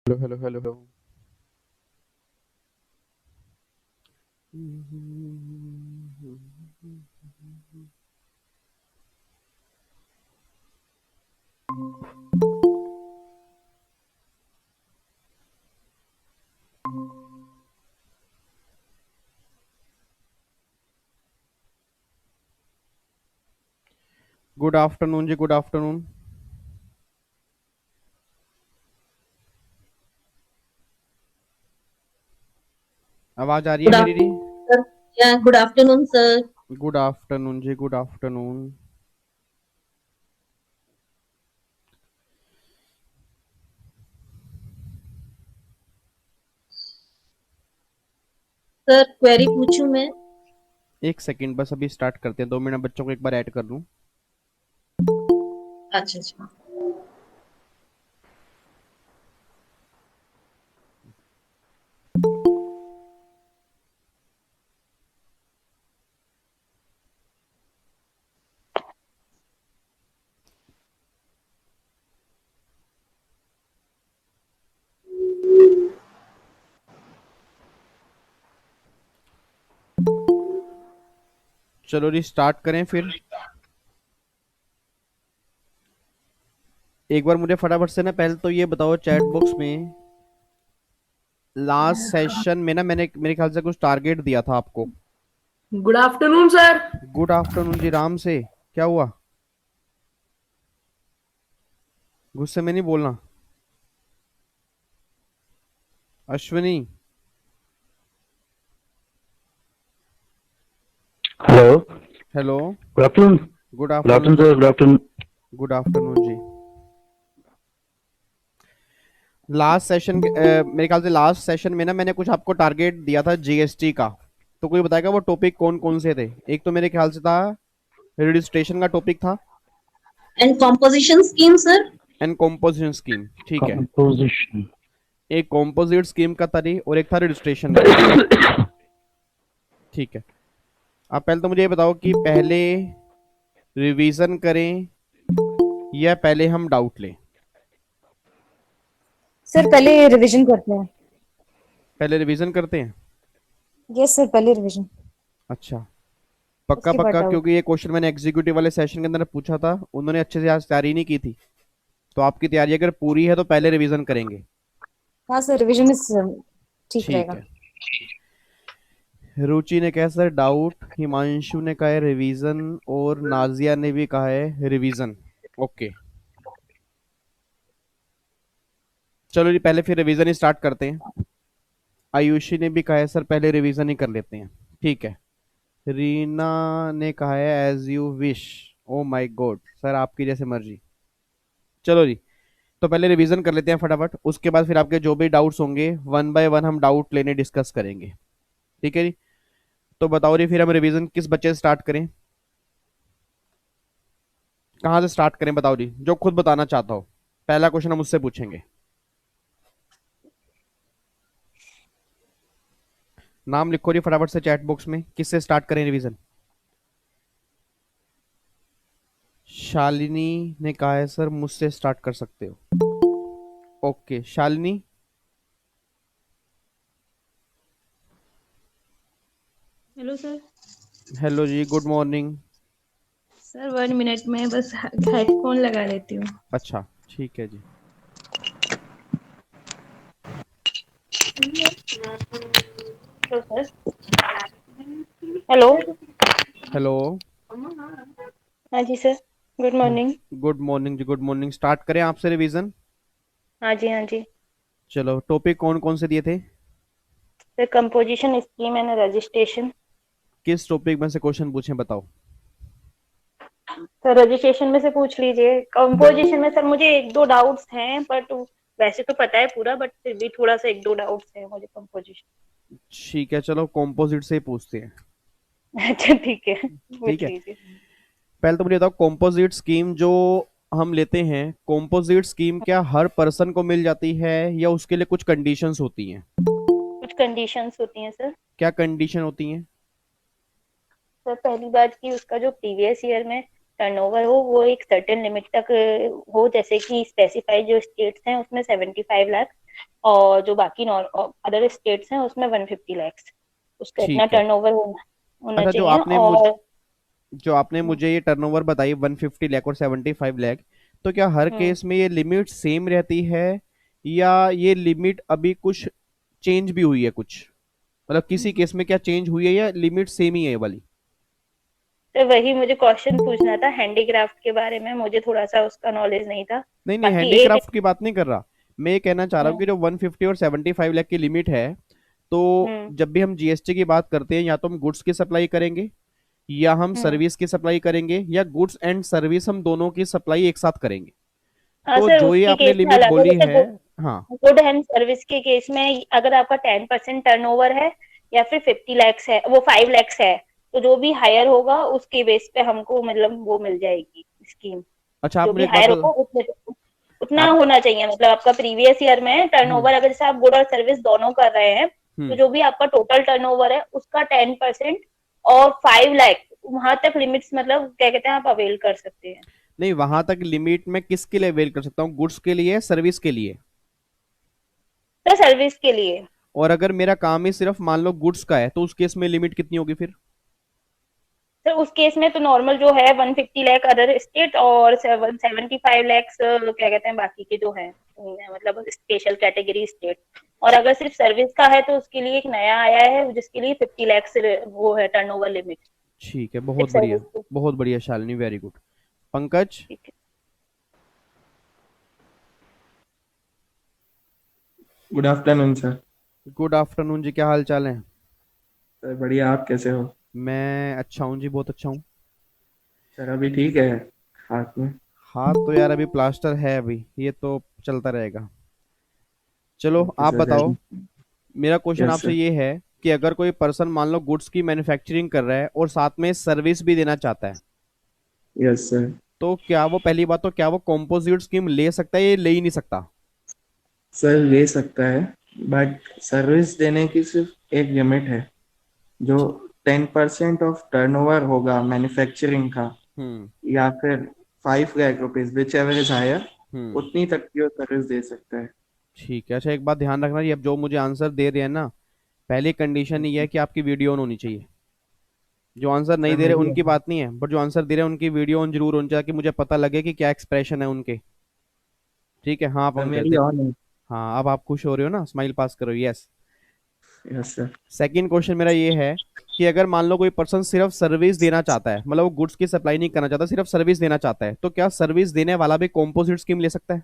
Hello hello hello hello. Good afternoon जी, good afternoon. आवाज आ रही है गुड मेरी जी? आफ्टरनून या good afternoon sir. Good afternoon जी, गुड आफ्टरनून। सर क्वेरी पूछूं मैं? एक सेकंड बस, अभी स्टार्ट करते हैं। 2 मिनट, बच्चों को एक बार ऐड कर लूं। अच्छा अच्छा। चलो जी, स्टार्ट करें फिर। एक बार मुझे फटाफट से ना पहले तो ये बताओ चैट बॉक्स में, लास्ट सेशन में ना मैंने मेरे ख्याल से कुछ टारगेट दिया था आपको। Good afternoon sir. Good afternoon जी, राम से। क्या हुआ? गुस्से में नहीं बोलना। Ashwini. Hello. Hello. Good afternoon. Good good afternoon afternoon जी। Sir, good afternoon. Good afternoon जी। लास्ट सेशन मेरे ख्याल से लास्ट सेशन में ना मैंने कुछ आपको टारगेट दिया था जीएसटी का। तो कोई बताएगा वो टॉपिक कौन कौन से थे? एक तो मेरे ख्याल से था रजिस्ट्रेशन का टॉपिक था। And composition scheme sir. And composition scheme, ठीक है। कंपोजिशन। एक कॉम्पोजिट स्कीम का था और एक था रजिस्ट्रेशन का। ठीक है। आप पहले तो मुझे ये बताओ कि पहले रिवीजन करें या पहले हम डाउट लें? सर पहले रिवीजन करते हैं। पहले रिवीजन करते हैं। यस सर, पहले रिवीजन, अच्छा। पक्का उसके बाद पक्का, डाउट। क्योंकि ये क्वेश्चन मैंने एग्जीक्यूटिव वाले सेशन के अंदर पूछा था, उन्होंने अच्छे से आज तैयारी नहीं की थी। तो आपकी तैयारी अगर पूरी है तो पहले रिवीजन करेंगे। हाँ सर, रिवीजन इज ठीक ठीक रहेगा। है। रुचि ने कहा सर डाउट, हिमांशु ने कहा है रिवीजन, और नाजिया ने भी कहा है रिवीजन। ओके। चलो जी, पहले फिर रिवीजन ही स्टार्ट करते हैं। आयुषी ने भी कहा है सर पहले रिवीजन ही कर लेते हैं। ठीक है। रीना ने कहा है as you wish. Oh my God sir, आपकी जैसे मर्जी। चलो जी, तो पहले रिवीजन कर लेते हैं फटाफट, उसके बाद फिर आपके जो भी डाउट्स होंगे वन बाय वन हम डाउट लेने डिस्कस करेंगे। ठीक है जी। तो बताओ जी, फिर हम रिवीजन किस बच्चे से स्टार्ट करें? कहाँ से स्टार्ट करें बताओ जी, जो खुद बताना चाहता हो। पहला क्वेश्चन हम उससे पूछेंगे। नाम लिखो जी फटाफट से चैट बॉक्स में, किससे स्टार्ट करें रिवीजन? शालिनी ने कहा है सर मुझसे स्टार्ट कर सकते हो। Okay Shalini. Hello sir. Hello जी, गुड मॉर्निंग। सर 1 मिनट में बस हेडफोन लगा लेती हूँ। अच्छा, ठीक है जी। Hello sir. हेलो। हेलो। हाँ जी sir. Good morning. Good morning जी, गुड मॉर्निंग। स्टार्ट करें आपसे रिवीजन। हाँ जी हाँ जी। चलो, टॉपिक कौन कौन से दिए थे? Sir composition scheme and registration. किस टॉपिक में से क्वेश्चन पूछें बताओ। सर रजिस्ट्रेशन में से पूछ लीजिए। कंपोजिशन में सर मुझे एक दो डाउट्स हैं, बट वैसे तो पता है पूरा, बट फिर भी थोड़ा सा एक दो डाउट्स हैं मुझे कंपोजिशन। ठीक है, चलो कॉम्पोजिट से ही पूछते हैं। अच्छा ठीक है, ठीक पूछ है। लीजिए। पहले तो मुझे बताओ, कॉम्पोजिट स्कीम जो हम लेते हैं, कॉम्पोजिट स्कीम क्या हर पर्सन को मिल जाती है या उसके लिए कुछ कंडीशंस होती हैं? कुछ कंडीशंस होती हैं सर। क्या कंडीशन होती हैं? सर पहली बात कि उसका जो प्रीवियस ईयर में टर्नओवर हो वो एक सर्टेन लिमिट तक हो, जैसे कि स्पेसिफाइड जो स्टेट्स हैं उसमें 75 लाख। और जो बाकी अदर स्टेट्स हैं उसमें 150 लाख उसका इतना ठीक है। टर्नओवर होना अच्छा, चाहिए। और जो आपने मुझे ये टर्नओवर बताई 150 लाख और 75 लाख, तो क्या हर हम्म केस में ये लिमिट सेम रहती है, या ये लिमिट अभी कुछ चेंज भी हुई है कुछ? मतलब किसी केस में क्या चेंज हुई है या लिमिट सेम ही है ये वाली? तो वही मुझे क्वेश्चन पूछना था हैंडीक्राफ्ट के बारे में, मुझे थोड़ा सा उसका नॉलेज नहीं था। नहीं नहीं, बाकी एक हैंडीक्राफ्ट की बात नहीं कर रहा। मैं ये कहना चाह रहा हूँ हम्म कि जो 150 और 75 लाख की लिमिट है, तो हम्म जब भी हम जीएसटी की बात करते हैं, या तो हम गुड्स की सप्लाई करेंगे, या हम हम्म सर्विस की सप्लाई करेंगे, या गुड्स एंड सर्विस हम दोनों की सप्लाई एक साथ करेंगे। हाँ तो सर, जो ये उसके आपने केस में लिमिट अलग है, बोली जैसे है। हाँ। गुड हैंड सर्विस के केस में अगर आपका 10% टर्नओवर है या फिर 50 लाख है, वो 5 लाख है, तो जो भी हायर होगा उसके बेस पे हमको मतलब वो मिल जाएगी स्कीम। अच्छा, आप जो मुझे भी एक बात हायर बता। होगा उतना आप। होना चाहिए, मतलब आपका प्रीवियस ईयर में हम्म टर्नओवर अगर जैसे आप गुड और सर्विस दोनों कर रहे हैं, तो हम्म। जो भी आपका टोटल टर्नओवर है उसका 10% और 5 लाख वहां तक लिमिट्स, मतलब क्या कहते हैं, आप अवेल कर सकते हैं। नहीं, वहां तक लिमिट मैं किसके लिए अवेल कर सकता हूँ? गुड्स के लिए, सर्विस के लिए? तो सर्विस के लिए और अगर मेरा काम ही सिर्फ मान लो गुड्स का है, तो उस केस में लिमिट कितनी होगी फिर? सर उस केस में तो नॉर्मल जो है 150 लाख अदर स्टेट और 75 लाख क्या कहते हैं बाकी के जो है, मतलब स्पेशल कैटेगरी स्टेट। और अगर सिर्फ सर्विस का है तो उसके लिए एक नया आया है जिसके लिए 50 लाख से वो है टर्नओवर लिमिट, ठीक है, सिर्फ बहुत बढ़िया। सर्विस की। बहुत बढ़िया शालिनी, वेरी गुड। पंकज। ठीक है। Good afternoon sir. Good afternoon जी, क्या हाल चाल है? सर बढ़िया, आप कैसे हो? मैं अच्छा हूँ जी, बहुत अच्छा हूँ। सर अभी ठीक है हाथ में? हाथ तो यार अभी प्लास्टर है, अभी ये तो चलता रहेगा। चलो ओके आप सर, बताओ। मेरा क्वेश्चन यस आपसे सर। ये है कि अगर कोई पर्सन मान लो गुड्स की मैन्युफैक्चरिंग कर रहा है और साथ में सर्विस भी देना चाहता है, यस सर। तो क्या वो, पहली बात तो क्या वो कॉम्पोजिट स्कीम ले सकता है या ले ही नहीं सकता? सर ले सकता है, बट सर्विस देने की सिर्फ एक लिमिट है। जो 10% ऑफ टर्नओवर होगा मैन्युफैक्चरिंग का, हम्म या फिर 5 lakh rupees whichever is higher, hmm. उतनी तक की वो सर्विस दे सकता है। ठीक है। अच्छा, एक बात ध्यान रखना, ये अब जो मुझे आंसर दे रहे हैं ना, पहली कंडीशन ये है कि आपकी वीडियो ऑन होनी चाहिए। जो आंसर नहीं सर दे रहे मेरी उनकी बात नहीं है, बट जो आंसर दे रहे हैं उनकी वीडियो ऑन जरूर होनी चाहिए, कि मुझे पता लगे कि क्या एक्सप्रेशन है उनके। ठीक है। हाँ सर पंकज मेरी देखो। ऑन है। हाँ, अब आप खुश हो रहे हो ना, स्माइल पास करो, yes. Yes sir. Second question मेरा ये है कि अगर मान लो कोई पर्सन सिर्फ सर्विस देना चाहता है, मतलब वो गुड्स की सप्लाई नहीं करना चाहता, सिर्फ सर्विस देना चाहता है, तो क्या सर्विस देने वाला भी कॉम्पोजिट स्कीम ले सकता है?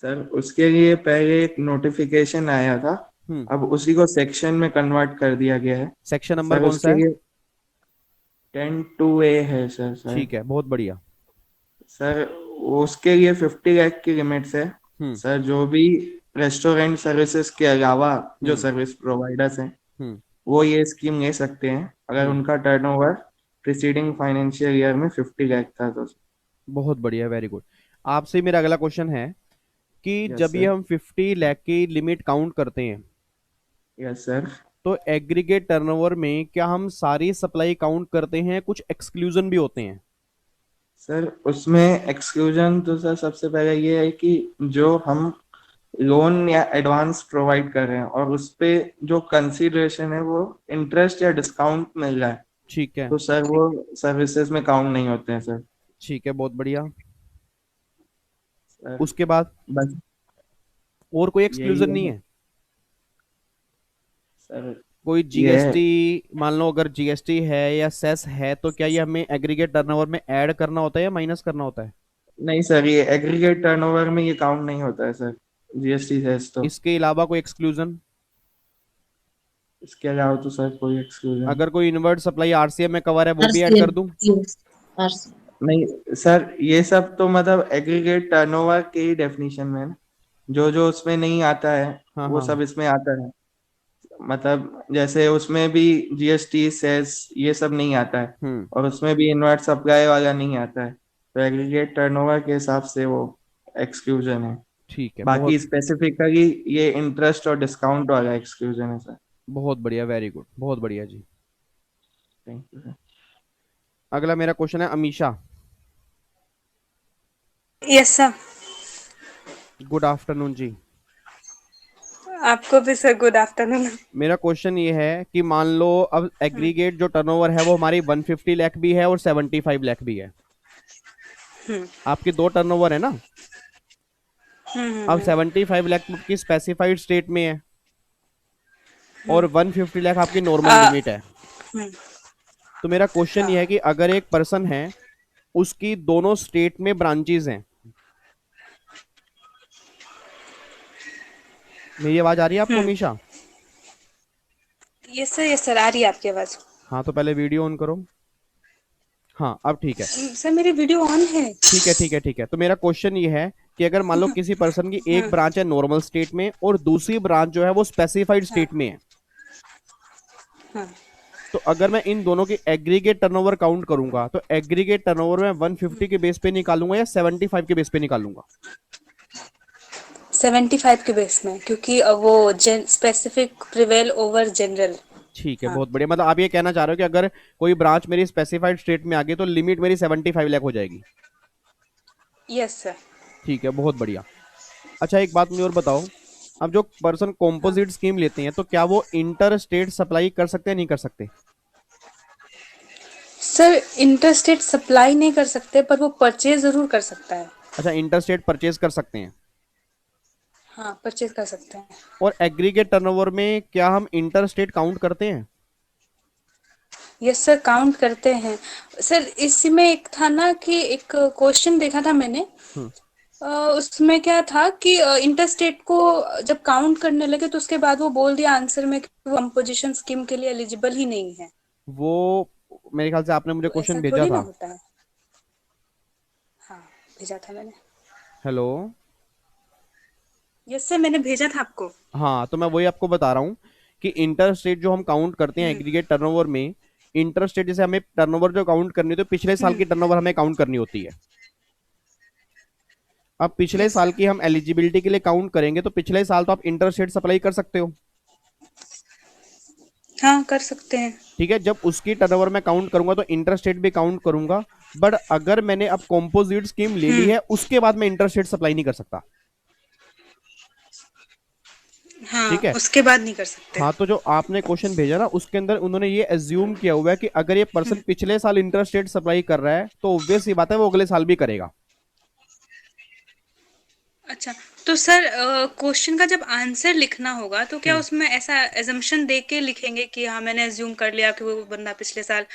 सर उसके लिए पहले एक नोटिफिकेशन आया था, हम्म। अब उसी को सेक्शन में कन्वर्ट कर दिया गया है। सेक्शन नंबर सर कौन सा उसके है? लिए 10(2)(a) है सर शायद। ठीक है, बहुत बढ़िया। सर उसके लिए 50 लाख की लिमिट्स है। हम्म सर जो भी रेस्टोरेंट सर्विसेज के अलावा जो हम्म सर्विस प्रोवाइडर्स हैं, हम्म वो ये स्कीम ले सकते हैं अगर हम्म। उनका टर्नओवर प्रिसीडिंग फाइनेंशियल ईयर में 50 लाख था तो। बहुत बढ़िया, वेरी गुड। आपसे मेरा अगला क्वेश्चन है कि यस जब ये सर। हम 50 लाख की लिमिट काउंट करते हैं, यस सर। तो एग्रीगेट टर्नओवर में क्या हम सारी सप्लाई काउंट करते हैं, कुछ एक्सक्लूजन भी होते हैं? सर उसमें एक्सक्लूजन तो सर सबसे पहले ये है कि जो हम लोन या एडवांस प्रोवाइड कर रहे हैं और उस पे जो कंसीडरेशन है वो इंटरेस्ट या डिस्काउंट मिल रहा है, ठीक है। तो सर वो सर्विसेज में काउंट नहीं होते हैं सर। ठीक है, बहुत बढ़िया। सर उसके बाद बस और कोई यही एक्सक्लूजन नहीं है है? सर। कोई ये है। जीएसटी, मान लो अगर जीएसटी है या सेस है, तो क्या ये हमें एग्रीगेट टर्नओवर में ऐड करना होता है या माइनस करना होता है? नहीं सर, ये एग्रीगेट टर्नओवर में ये काउंट नहीं होता है सर, जीएसटी सेस तो। इसके अलावा कोई एक्सक्लूजन? इसके अलावा तो सर कोई एक्सक्लूजन अगर कोई इनवर्ट सप्लाई आरसीएम में कवर है, वो भी ऐड कर RCM, दूं? yes, RCM. नहीं सर, ये सब तो मतलब एग्रीगेट टर्नओवर के ही डेफिनेशन में है ना। जो जो उसमें नहीं आता है हाँ वो हाँ। सब इसमें आता है। मतलब जैसे उसमें भी जीएसटी सेस ये सब नहीं आता है, हम्म। और उसमें भी इनवर्ट सप्लाई वाला नहीं आता है, तो एग्रीगेट टर्नओवर के हिसाब से वो एक्सक्लूजन है। ठीक है, बाकी बहुत स्पेसिफिकली ये इंटरेस्ट और डिस्काउंट वाला एक्सक्लूजन है सर। बहुत बढ़िया, वेरी गुड, बहुत बढ़िया जी। Thank you sir. अगला मेरा क्वेश्चन है Amisha. Yes sir. Good afternoon जी। आपको भी सर गुड आफ्टरनून। मेरा क्वेश्चन ये है कि मान लो अब एग्रीगेट जो टर्नओवर है वो हमारी 150 लाख भी है और 75 लाख भी है। आपकी दो टर्नओवर है ना। अब 75 लाख की स्पेसिफाइड स्टेट में है और 150 लाख आपकी नॉर्मल लिमिट है। तो मेरा क्वेश्चन ये है कि अगर एक पर्सन है उसकी दोनों स्टेट में ब्रांचेस हैं। मेरी आवाज आ रही है आपको मीशा? यस सर आ रही है आपकी आवाज। हाँ तो पहले वीडियो ऑन करो। हाँ अब ठीक है। सर मेरी वीडियो ऑन है। ठीक है ठीक है ठीक है। तो मेरा क्वेश्चन ये है कि अगर मान लो किसी पर्सन की एक ब्रांच है नॉर्मल स्टेट में और दूसरी ब्रांच जो है वो स्पेसिफाइड स्टेट में है। तो अगर मैं इन दोनों की एग्रीगेट टर्नओवर काउंट करूंगा तो एग्रीगेट टर्नओवर में 150 के बेस पे निकालूंगा या 75 के बेस पे निकालूंगा? 75 के बेस में, क्योंकि वो स्पेसिफिक प्रिवेल ओवर जनरल। ठीक है बहुत बढ़िया। मतलब आप ये कहना चाह रहे हो कि अगर कोई ब्रांच मेरी स्पेसिफाइड स्टेट में आ गई तो लिमिट मेरी 75 लाख हो जाएगी। Yes sir. ठीक है बहुत बढ़िया। अच्छा एक बात मुझे और बताओ, अब जो पर्सन कॉम्पोजिट स्कीम लेते हैं तो क्या वो इंटर स्टेट सप्लाई कर सकते हैं नहीं कर सकते? सर इंटरस्टेट सप्लाई नहीं कर सकते पर वो परचेज जरूर कर सकता है। अच्छा इंटर स्टेट परचेज कर सकते हैं। हाँ परचेज कर सकते हैं। और एग्रीगेट टर्नओवर में क्या हम इंटर स्टेट काउंट करते हैं? यस सर काउंट करते हैं। सर इसमें एक था ना कि एक क्वेश्चन देखा था मैंने। उसमें क्या था कि इंटरस्टेट को जब काउंट करने लगे तो उसके बाद वो बोल दिया आंसर में कि वो कंपोजिशन स्कीम के लिए एलिजिबल ही नहीं है। वो मेरे ख्याल से आपने मुझे तो क्वेश्चन ऐसा भेजा थोड़ी ना था। होता है। हाँ भेजा था मैंने। हेलो। यस सर मैंने भेजा था आपको। हाँ तो मैं वही आपको बता रहा हूँ कि इंटर स्टेट जो हम काउंट करते हैं एग्रीगेट टर्नओवर में, इंटर स्टेट जैसे हमें टर्नओवर जो काउंट करनी होती है पिछले साल की टर्नओवर हमें काउंट करनी होती है। अब पिछले साल की हम एलिजिबिलिटी के लिए काउंट करेंगे तो पिछले साल तो आप इंटर स्टेट सप्लाई कर सकते हो। हाँ कर सकते हैं। ठीक है। जब उसकी टर्नओवर में काउंट करूंगा तो इंटर स्टेट भी काउंट करूंगा। बट अगर मैंने अब कॉम्पोजिट स्कीम ले ली है उसके बाद मैं इंटर स्टेट सप्लाई नहीं कर सकता। हाँ ठीक है उसके बाद नहीं कर सकते। हाँ तो जो आपने क्वेश्चन भेजा ना उसके अंदर उन्होंने ये एज्यूम किया हुआ है कि अगर ये पर्सन पिछले साल इंटर स्टेट सप्लाई कर रहा है तो ऑब्वियस ही बात है वो अगले साल भी करेगा। अच्छा तो सर क्वेश्चन का जब आंसर लिखना होगा तो क्या उसमें ऐसा एजम्पशन दे के लिखेंगे कि हाँ मैंने एज्यूम कर लिया कि वो बंदा पिछले साल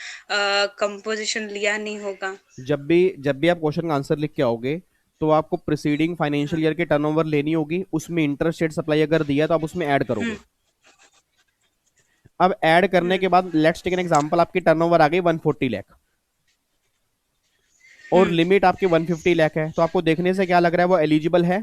कंपोजिशन लिया नहीं होगा? जब भी आप क्वेश्चन का आंसर लिख के आओगे तो आपको प्रीसीडिंग फाइनेंशियल ईयर की टर्नओवर लेनी होगी, उसमें इंटर स्टेट सप्लाई अगर दिया तो आप उसमें ऐड करोगे। अब ऐड करने के बाद लेट्स टेक एन एग्जांपल, आपकी टर्नओवर आ गई 140 लाख और लिमिट आपकी 150 लाख है, तो आपको देखने से क्या लग रहा है वो एलिजिबल है?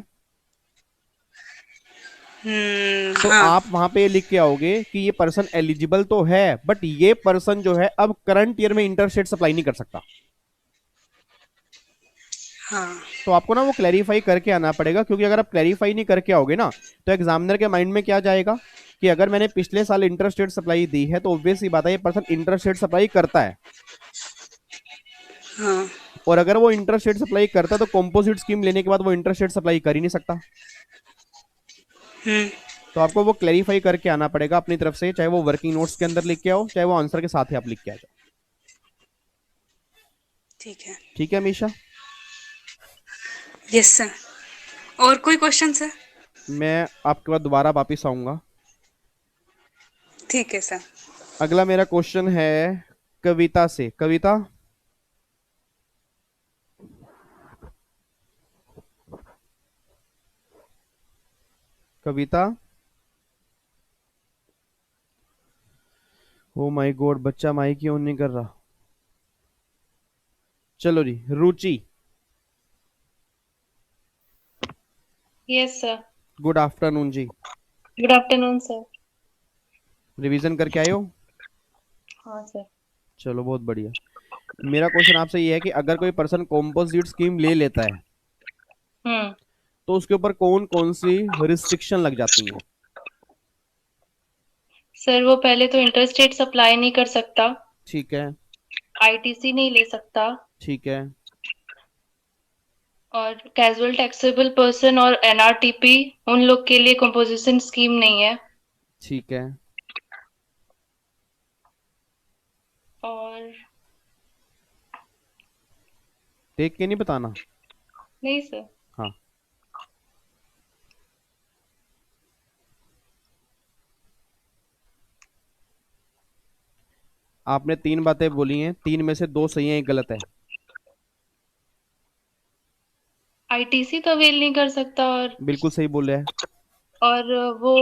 तो हाँ। आप वहां पे लिख के आओगे कि ये पर्सन एलिजिबल तो है बट ये पर्सन जो है अब करंट ईयर में इंटर स्टेट सप्लाई नहीं कर सकता। हाँ। तो आपको ना वो क्लैरिफाई करके आना पड़ेगा, क्योंकि अगर आप क्लैरिफाई नहीं करके आओगे ना तो एग्जामिनर के माइंड में क्या जाएगा कि अगर मैंने पिछले साल इंटर स्टेट सप्लाई दी है तो ऑब्वियस ही बात है ये पर्सन इंटर स्टेट सप्लाई करता है। हाँ। और अगर वो इंटर स्टेट सप्लाई करता है तो कॉम्पोजिट स्कीम लेने के बाद वो इंटर स्टेट सप्लाई कर ही नहीं सकता। तो आपको वो क्लैरिफाई करके आना पड़ेगा अपनी तरफ से, चाहे वो वर्किंग नोट्स के अंदर लिख के आओ चाहे वो आंसर के साथ ही आप लिख के आ जाओ। ठीक है। ठीक है अमीशा? Yes sir. और कोई क्वेश्चन सर? मैं आपके बाद दोबारा वापिस आऊंगा। ठीक है सर। अगला मेरा क्वेश्चन है कविता से। Kavita Kavita oh my god, बच्चा माइक क्यों नहीं कर रहा। चलो जी Ruchi. Yes sir. Good afternoon जी। Good afternoon sir. रिवीजन करके आए हो? हाँ सर। चलो बहुत बढ़िया। मेरा क्वेश्चन आपसे ये है कि अगर कोई पर्सन कॉम्पोजिट स्कीम ले लेता है तो उसके ऊपर कौन कौन सी रिस्ट्रिक्शन लग जाती है? सर वो पहले तो इंटरस्टेट सप्लाई नहीं कर सकता, ठीक है आईटीसी नहीं ले सकता, ठीक है और कैजुअल टैक्सेबल पर्सन और एनआरटीपी उन लोग के लिए कंपोजिशन स्कीम नहीं है। ठीक है, और देख के नहीं बताना। नहीं सर। हाँ, आपने 3 बातें बोली हैं, 3 में से 2 सही हैं, 1 गलत है। आईटीसी तो अवेल नहीं कर सकता, बिल्कुल सही बोल रहा है। और वो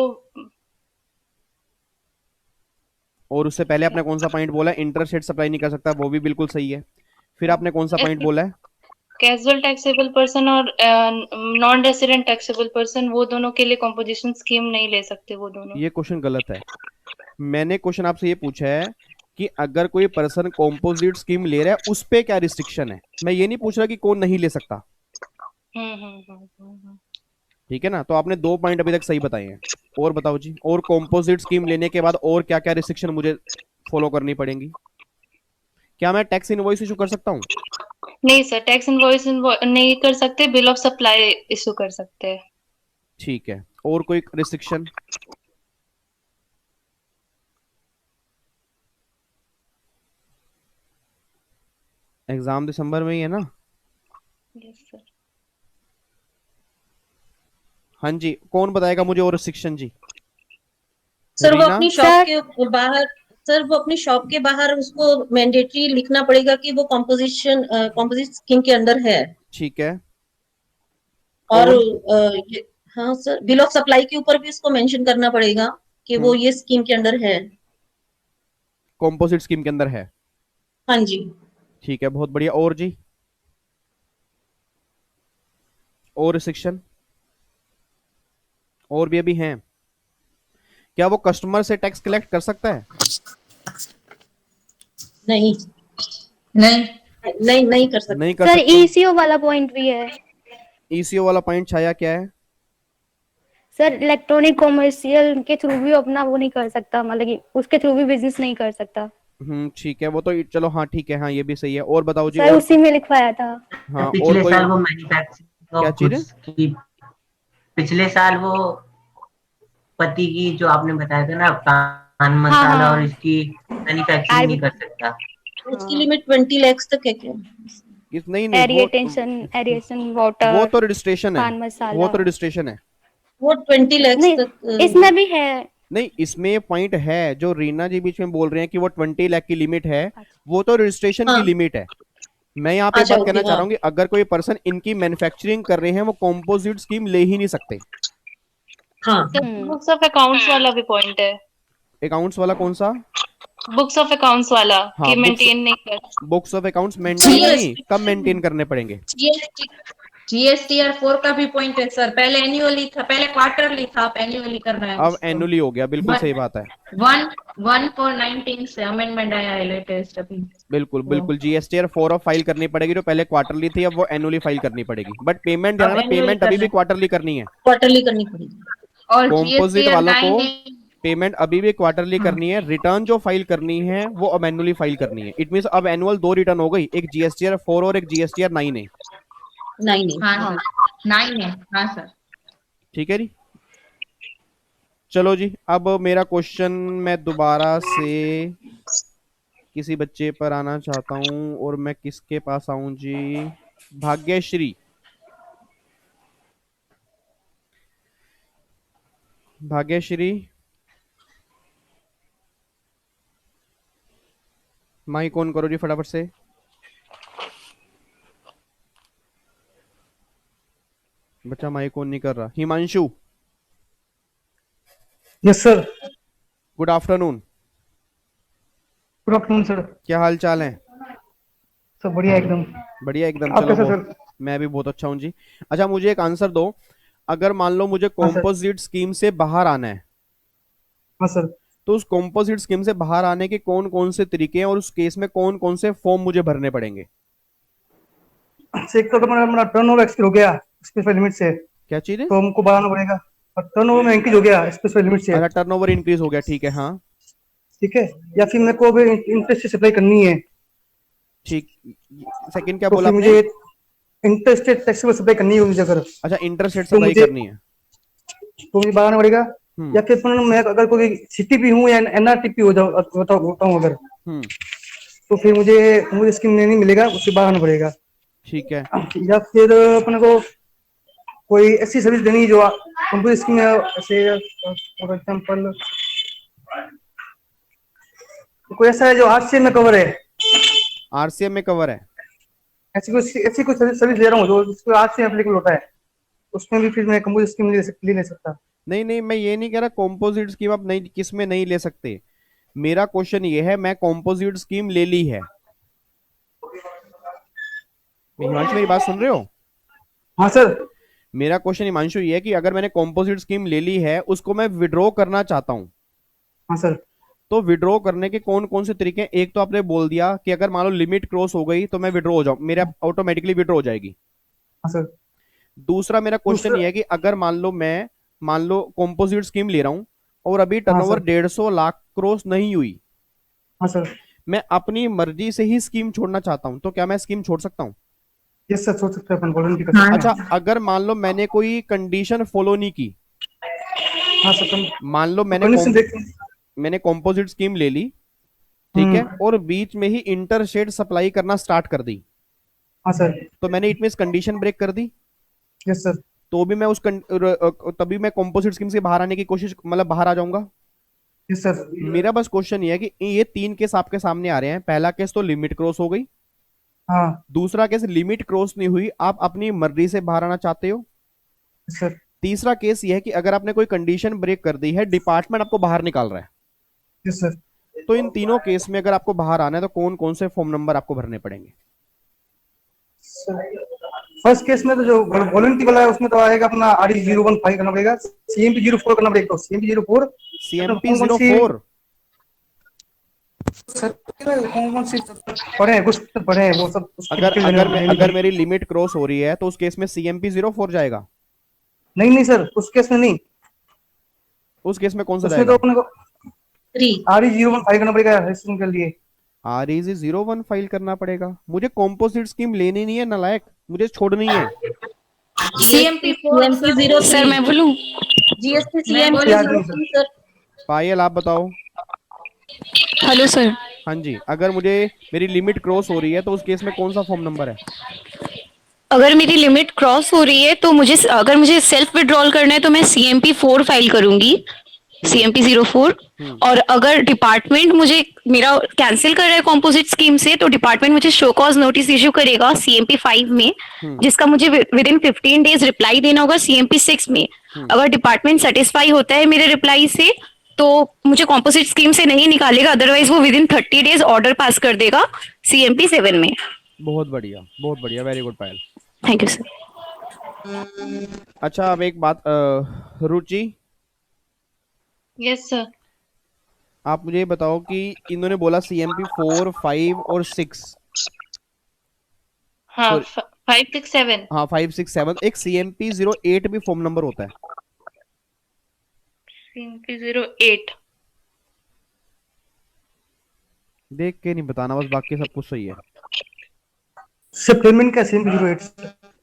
और उससे पहले आपने कौन सा पॉइंट बोला है? इंटरस्टेट सप्लाई नहीं कर सकता, वो भी बिल्कुल सही है। फिर आपने कौन सा पॉइंट बोला है? कैजुअल टैक्सेबल पर्सन और नॉन रेसिडेंट टैक्सेबल पर्सन, वो दोनों के लिए कंपोजिशन स्कीम नहीं ले सकते वो दोनों। ये क्वेश्चन गलत है। मैंने क्वेश्चन आपसे ये पूछा है कि अगर कोई पर्सन कॉम्पोजिट स्कीम ले रहा है उस पे क्या रिस्ट्रिक्शन है। मैं ये नहीं पूछ रहा कि कौन नहीं ले सकता। ठीक है ना? तो आपने 2 पॉइंट अभी तक सही बताए हैं। और बताओ जी, और कॉम्पोजिट स्कीम लेने के बाद और क्या क्या रिस्ट्रिक्शन मुझे फॉलो करनी पड़ेंगी? क्या मैं टैक्स इनवॉइस इशू कर सकता हूँ? नहीं सर, टैक्स इनवॉइस नहीं कर सकते, बिल ऑफ सप्लाई इशू कर सकते हैं। ठीक है, और कोई रिस्ट्रिक्शन? एग्जाम दिसंबर में ही है ना? Yes sir. हाँ जी, कौन बताएगा मुझे और रिस्ट्रिक्शन जी? सर वो रीना? अपनी शॉप के बाहर, सर वो अपनी शॉप के बाहर उसको मैंडेटरी लिखना पड़ेगा कि वो कॉम्पोजिट स्कीम के अंदर है। ठीक है, और और हाँ सर, बिल ऑफ सप्लाई के ऊपर भी उसको मेंशन करना पड़ेगा कि वो ये स्कीम के अंदर है। कॉम्पोजिट स्कीम के अंदर है। हाँ जी। ठीक है, बहुत बढ़िया। और जी, और रिस्ट्रिक्शन और भी अभी हैं? क्या वो कस्टमर से टैक्स कलेक्ट कर सकता है? नहीं नहीं नहीं कर सकते। नहीं कर सर सकता। ईसीओ वाला पॉइंट भी है। ईसीओ वाला पॉइंट छाया क्या है? सर इलेक्ट्रॉनिक कॉमर्शियल के थ्रू भी अपना वो नहीं कर सकता, मतलब कि उसके थ्रू भी बिजनेस नहीं कर सकता। ठीक है, वो तो चलो हाँ ठीक है, हाँ ये भी सही है। और बताओ जी। सर और उसी में लिखवाया था। हाँ, और पिछले कोई? साल वो मैन्युफैक्चरिंग क्या ऑफ चीज है? गुड्स की, पिछले साल वो पति की जो आपने बताया था ना, पान मसाला और इसकी मैन्युफैक्चरिंग नहीं कर सकता। उसकी लिमिट 20 लाख तक है क्या? नहीं नहीं, एरिएशन वाटर, वो तो रजिस्ट्रेशन है। पान मसाला, वो तो रजिस्ट्रेशन है। वो 20 लाख नहीं, तक इसमें भी है। नहीं, इसमें पॉइंट है जो रीना जी बीच में बोल रहे हैं कि वो 20 लाख की लिमिट है, वो तो रजिस्ट्रेशन की लिमिट है। मैं यहाँ पे एक बात कहना चाह रहा हूँ कि अगर कोई पर्सन इनकी मैन्युफैक्चरिंग कर रहे हैं, वो कॉम्पोजिट स्कीम ले ही नहीं सकते। बुक्स ऑफ अकाउंट्स वाला भी पॉइंट है। अकाउंट्स वाला कौन सा? बुक्स ऑफ अकाउंट्स वाला हाँ, कि मेंटेन नहीं कर। बुक्स ऑफ अकाउंट्स मेंटेन नहीं, कब मेंटेन करने पड़ेंगे? जीएसटीआर 4 का भी पॉइंट है सर। पहले एनुअली था, पहले क्वार्टरली था, अब एनुअली करना है। अब एनुअली हो गया, बिल्कुल सही बात है। 1/4/19 से अमेंडमेंट आया है लेटेस्ट अभी। बिल्कुल बिल्कुल, जीएसटीआर 4 फाइल करनी पड़ेगी, जो पहले क्वार्टरली थी अब वो एनुअली फाइल करनी पड़ेगी। बट पेमेंट है ना, पेमेंट अभी भी क्वार्टरली करनी है। क्वार्टरली करनी पड़ेगी। और कॉम्पोजिट वालों को 9 पेमेंट अभी भी क्वार्टरली करनी है। रिटर्न जो फाइल करनी है वो अब एनुअली फाइल करनी है। इट मींस अब एनुअल 2 रिटर्न हो गई, एक जीएसटीआर 4 और एक जीएसटीआर 9 है। 9 है। हाँ सर। ठीक है जी, चलो जी। अब मेरा क्वेश्चन मैं दोबारा से किसी बच्चे पर आना चाहता हूं, और मैं किसके पास आऊं जी? भाग्यश्री। भाग्यश्री, माइक ऑन करो जी फटाफट से। बच्चा माइक ऑन नहीं कर रहा। Himanshu. Yes sir. Good afternoon. Good afternoon sir. क्या हाल चाल है? सब बढ़िया एकदम। बढ़िया एकदम। आप चलो कैसे सर? मैं भी बहुत अच्छा हूँ जी। अच्छा, मुझे एक आंसर दो। अगर मान लो मुझे कॉम्पोजिट स्कीम से बाहर आना है, हाँ सर, तो उस कॉम्पोजिट स्कीम से बाहर आने के कौन कौन से तरीके हैं, और उस केस में कौन कौन से फॉर्म मुझे भरने पड़ेंगे? एक तो मेरा टर्नओवर एक्सपीर हो गया स्पेशल लिमिट से, क्या चीज है? तो हमको बढ़ाना पड़ेगा। और टर्नओवर में इंक्रीज हो गया स्पेशल लिमिट से। अच्छा, टर्नओवर इंक्रीज हो गया, ठीक है। हाँ ठीक है। या फिर मेरे को भी इंटरेस्ट से सप्लाई करनी है। ठीक। सेकंड क्या तो बोला फिर आपने? मुझे इंटर स्टेट टैक्सेबल सप्लाई करनी होगी अगर, अच्छा, इंटरस्टेट तो सप्लाई मुझे करनी है। तो मुझे बाहर आना पड़ेगा, हम्म या फिर मैं अगर कोई सीटीपी हूँ या एनआरटीपी हो जाऊँ होता हूँ अगर, हम्म तो फिर मुझे मुझे स्कीम नहीं मिलेगा, उससे बाहर आना पड़ेगा। ठीक है। या फिर अपने को कोई ऐसी सर्विस देनी जो कंपनी स्कीम है, ऐसे फॉर एग्जाम्पल कोई ऐसा है जो आरसीएम में कवर है, आरसीएम में कवर है। ऐसी कोई सर्विस ले रहा हूँ जो जिसको आरसीएम एप्लीकेबल होता है, उसमें भी फिर मैं कंपनी स्कीम ले सकता। नहीं नहीं, मैं ये नहीं कह रहा कॉम्पोजिट स्कीम आप नहीं, किस में नहीं ले सकते। मेरा क्वेश्चन ये है, मैं कॉम्पोजिट स्कीम ले ली है। हिमांशु मेरी बात सुन रहे हो? हाँ सर। मेरा क्वेश्चन हिमांशु ये है कि अगर मैंने कॉम्पोजिट स्कीम ले ली है, उसको मैं विड्रॉ करना चाहता हूँ। हाँ सर। तो विड्रॉ करने के कौन कौन से तरीके हैं? एक तो आपने बोल दिया कि अगर मान लो लिमिट क्रॉस हो गई तो मैं विड्रॉ हो जाऊं, मेरा ऑटोमेटिकली विड्रॉ हो जाएगी। हाँ सर। दूसरा मेरा क्वेश्चन ये है कि अगर मान लो कॉम्पोजिट स्कीम ले रहा हूं और अभी टर्नओवर 150 लाख क्रॉस नहीं हुई। हाँ सर। मैं अपनी मर्जी से ही स्कीम छोड़ना चाहता हूं, तो क्या मैं स्कीम छोड़ सकता हूं? यस सर, छोड़ सकते हैं अपन, वॉलंटरी कर सकते हैं। अच्छा, अगर मान लो मैंने कोई कंडीशन फॉलो नहीं की, हाँ सर, मान लो मैंने कॉम्पोजिट स्कीम ले ली, ठीक है, और बीच में ही इंटरस्टेट सप्लाई करना स्टार्ट कर दी। हाँ सर। तो मैंने इट मींस कंडीशन ब्रेक कर दी। Yes sir. तो भी मैं तभी मैं कॉम्पोजिट स्कीम से बाहर आने की कोशिश, मतलब बाहर आ जाऊंगा। Yes sir. मेरा बस क्वेश्चन ये है कि ये 3 केस आपके सामने आ रहे हैं। पहला केस तो लिमिट क्रॉस हो गई। हाँ। दूसरा केस लिमिट क्रॉस नहीं हुई, आप अपनी मर्जी से बाहर आना चाहते हो। सर। तीसरा केस ये है कि अगर आपने कोई कंडीशन ब्रेक कर दी है, डिपार्टमेंट आपको बाहर निकाल रहा है। Yes sir. तो इन तीनों केस में अगर आपको बाहर आना है तो कौन कौन से फॉर्म नंबर आपको भरने पड़ेंगे? फर्स्ट केस में तो जो वॉलंटरी वाला है उसमें तो आएगा अपना आरडी 015 करना पड़ेगा, सीएमपी 04 करना पड़ेगा। सीएमपी 04 सर, कौन सी पढ़े कुछ पढ़े वो सब। अगर मेरी लिमिट क्रॉस हो रही है तो उस केस में सीएमपी 04 जाएगा? नहीं सर, उस केस में नहीं। उस केस में कौन सा उसमें जाएगा? तो अपने को आरडी 015 करना पड़ेगा रजिस्ट्रेशन के लिए। आरईजी 01 फाइल करना पड़ेगा? मुझे कॉम्पोजिट स्कीम लेनी नहीं है नालायक, मुझे छोड़नी है। सीएमपी 4 सर मैं बोलूं? GST CMP sir. पायल आप बताओ। Hello sir. हाँ जी, अगर मेरी लिमिट क्रॉस हो रही है तो उस केस में कौन सा फॉर्म नंबर है? अगर मेरी लिमिट क्रॉस हो रही है तो अगर मुझे सेल्फ विड्रॉल करना है तो मैं सीएमपी 4 फाइल करूंगी, सीएमपी 04। और अगर डिपार्टमेंट मुझे मेरा कैंसिल कर रहा है कॉम्पोजिट स्कीम से तो डिपार्टमेंट मुझे शो कॉज नोटिस इश्यू करेगा सीएमपी 5 में, जिसका मुझे विद इन 15 डेज रिप्लाई देना होगा सीएमपी 6 में। अगर डिपार्टमेंट सेटिस्फाई होता है मेरे रिप्लाई से तो मुझे कॉम्पोजिट स्कीम से नहीं निकालेगा, अदरवाइज वो with in 30 days order pass कर देगा सीएमपी 7 में। बहुत बढ़िया, very good Payal. Thank you sir. अच्छा, अब एक बात, रुचि। Yes sir. आप मुझे बताओ कि इन्होंने बोला सीएमपी 4, 5 और 6। हाँ, 5, 6, 7। हाँ, 5, 6, 7। एक सीएमपी 08 भी फॉर्म नंबर होता है। सीएमपी 08 देख के नहीं बताना, बस बाकी सब कुछ सही है। सर पेमेंट का सीएमपी 08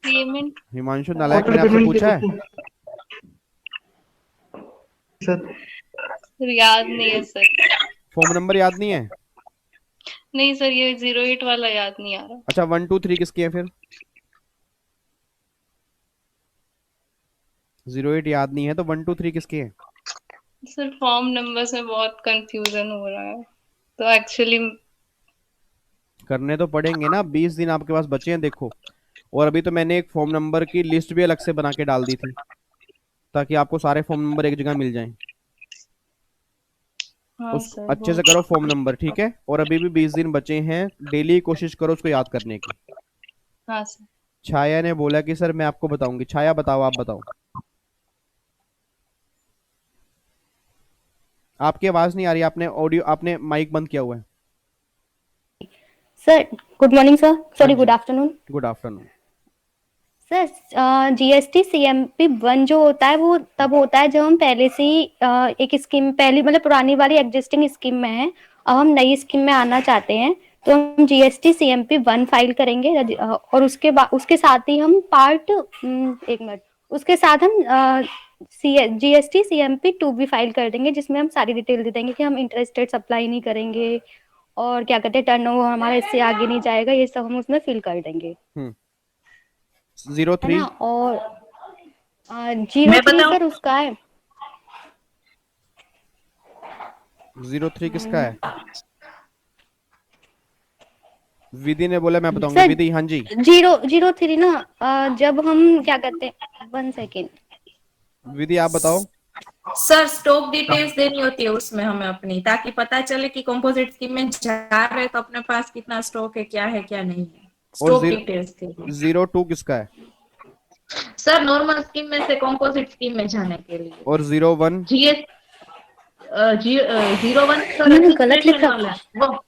पेमेंट हिमांशु नालायक, मैंने आपसे पूछा है सर। याद नहीं है सर। फॉर्म नंबर याद नहीं है? नहीं सर, ये 08 वाला याद नहीं आ रहा। अच्छा, 1, 2, 3 किसके हैं फिर? 08 याद नहीं है तो 1, 2, 3 किसके हैं? सर फॉर्म नंबर से बहुत कंफ्यूजन हो रहा है, तो एक्चुअली करने तो पड़ेंगे ना, 20 दिन आपके पास बचे हैं देखो। और अभी तो मैंने एक फॉर्म नंबर की लिस्ट भी अलग से बना के डाल दी थी ताकि आपको सारे फॉर्म नंबर एक जगह मिल जाएं। हाँ सर, अच्छे से करो फॉर्म नंबर, ठीक है? और अभी भी 20 दिन बचे हैं, डेली कोशिश करो उसको याद करने की। हाँ सर। छाया ने बोला कि सर मैं आपको बताऊंगी। छाया बताओ, आप बताओ। आपकी आवाज नहीं आ रही, आपने माइक बंद किया हुआ है। Sir good morning sir, sorry good afternoon. Good afternoon sir. GST CMP 1 जो होता है वो तब होता है जब हम पहले से ही एक स्कीम, पहली मतलब पुरानी वाली एग्जिस्टिंग स्कीम में है, अब हम नई स्कीम में आना चाहते हैं, तो हम जीएसटी सीएमपी 1 फाइल करेंगे और उसके साथ ही हम एक मिनट, उसके साथ हम जीएसटी सीएमपी 2 भी फाइल कर देंगे, जिसमें हम सारी डिटेल दे देंगे कि हम इंटरेस्टेड सप्लाई नहीं करेंगे और क्या कहते हैं टर्नओवर हमारा इससे आगे नहीं जाएगा, ये सब हम उसमें फिल कर देंगे। 03 ना, और 03 सर उसका है। 03 किसका है? विधि ने बोला, मैं बताऊंगा। सर, विधि, हाँ जी। 003 ना, जब हम क्या कहते हैं, 1 सेकेंड, विधि आप बताओ। सर स्टॉक डिटेल्स देनी होती है उसमें हमें अपनी, ताकि पता चले कि कंपोजिट स्कीम में जा रहे हैं तो अपने पास कितना स्टॉक है क्या नहीं है। स्टॉक डिटेल्स के लिए। 02 किसका है? सर नॉर्मल स्कीम में से कंपोजिट स्कीम में जाने के लिए। और 01 जीएस 01 मैंने गलत लिखा। वो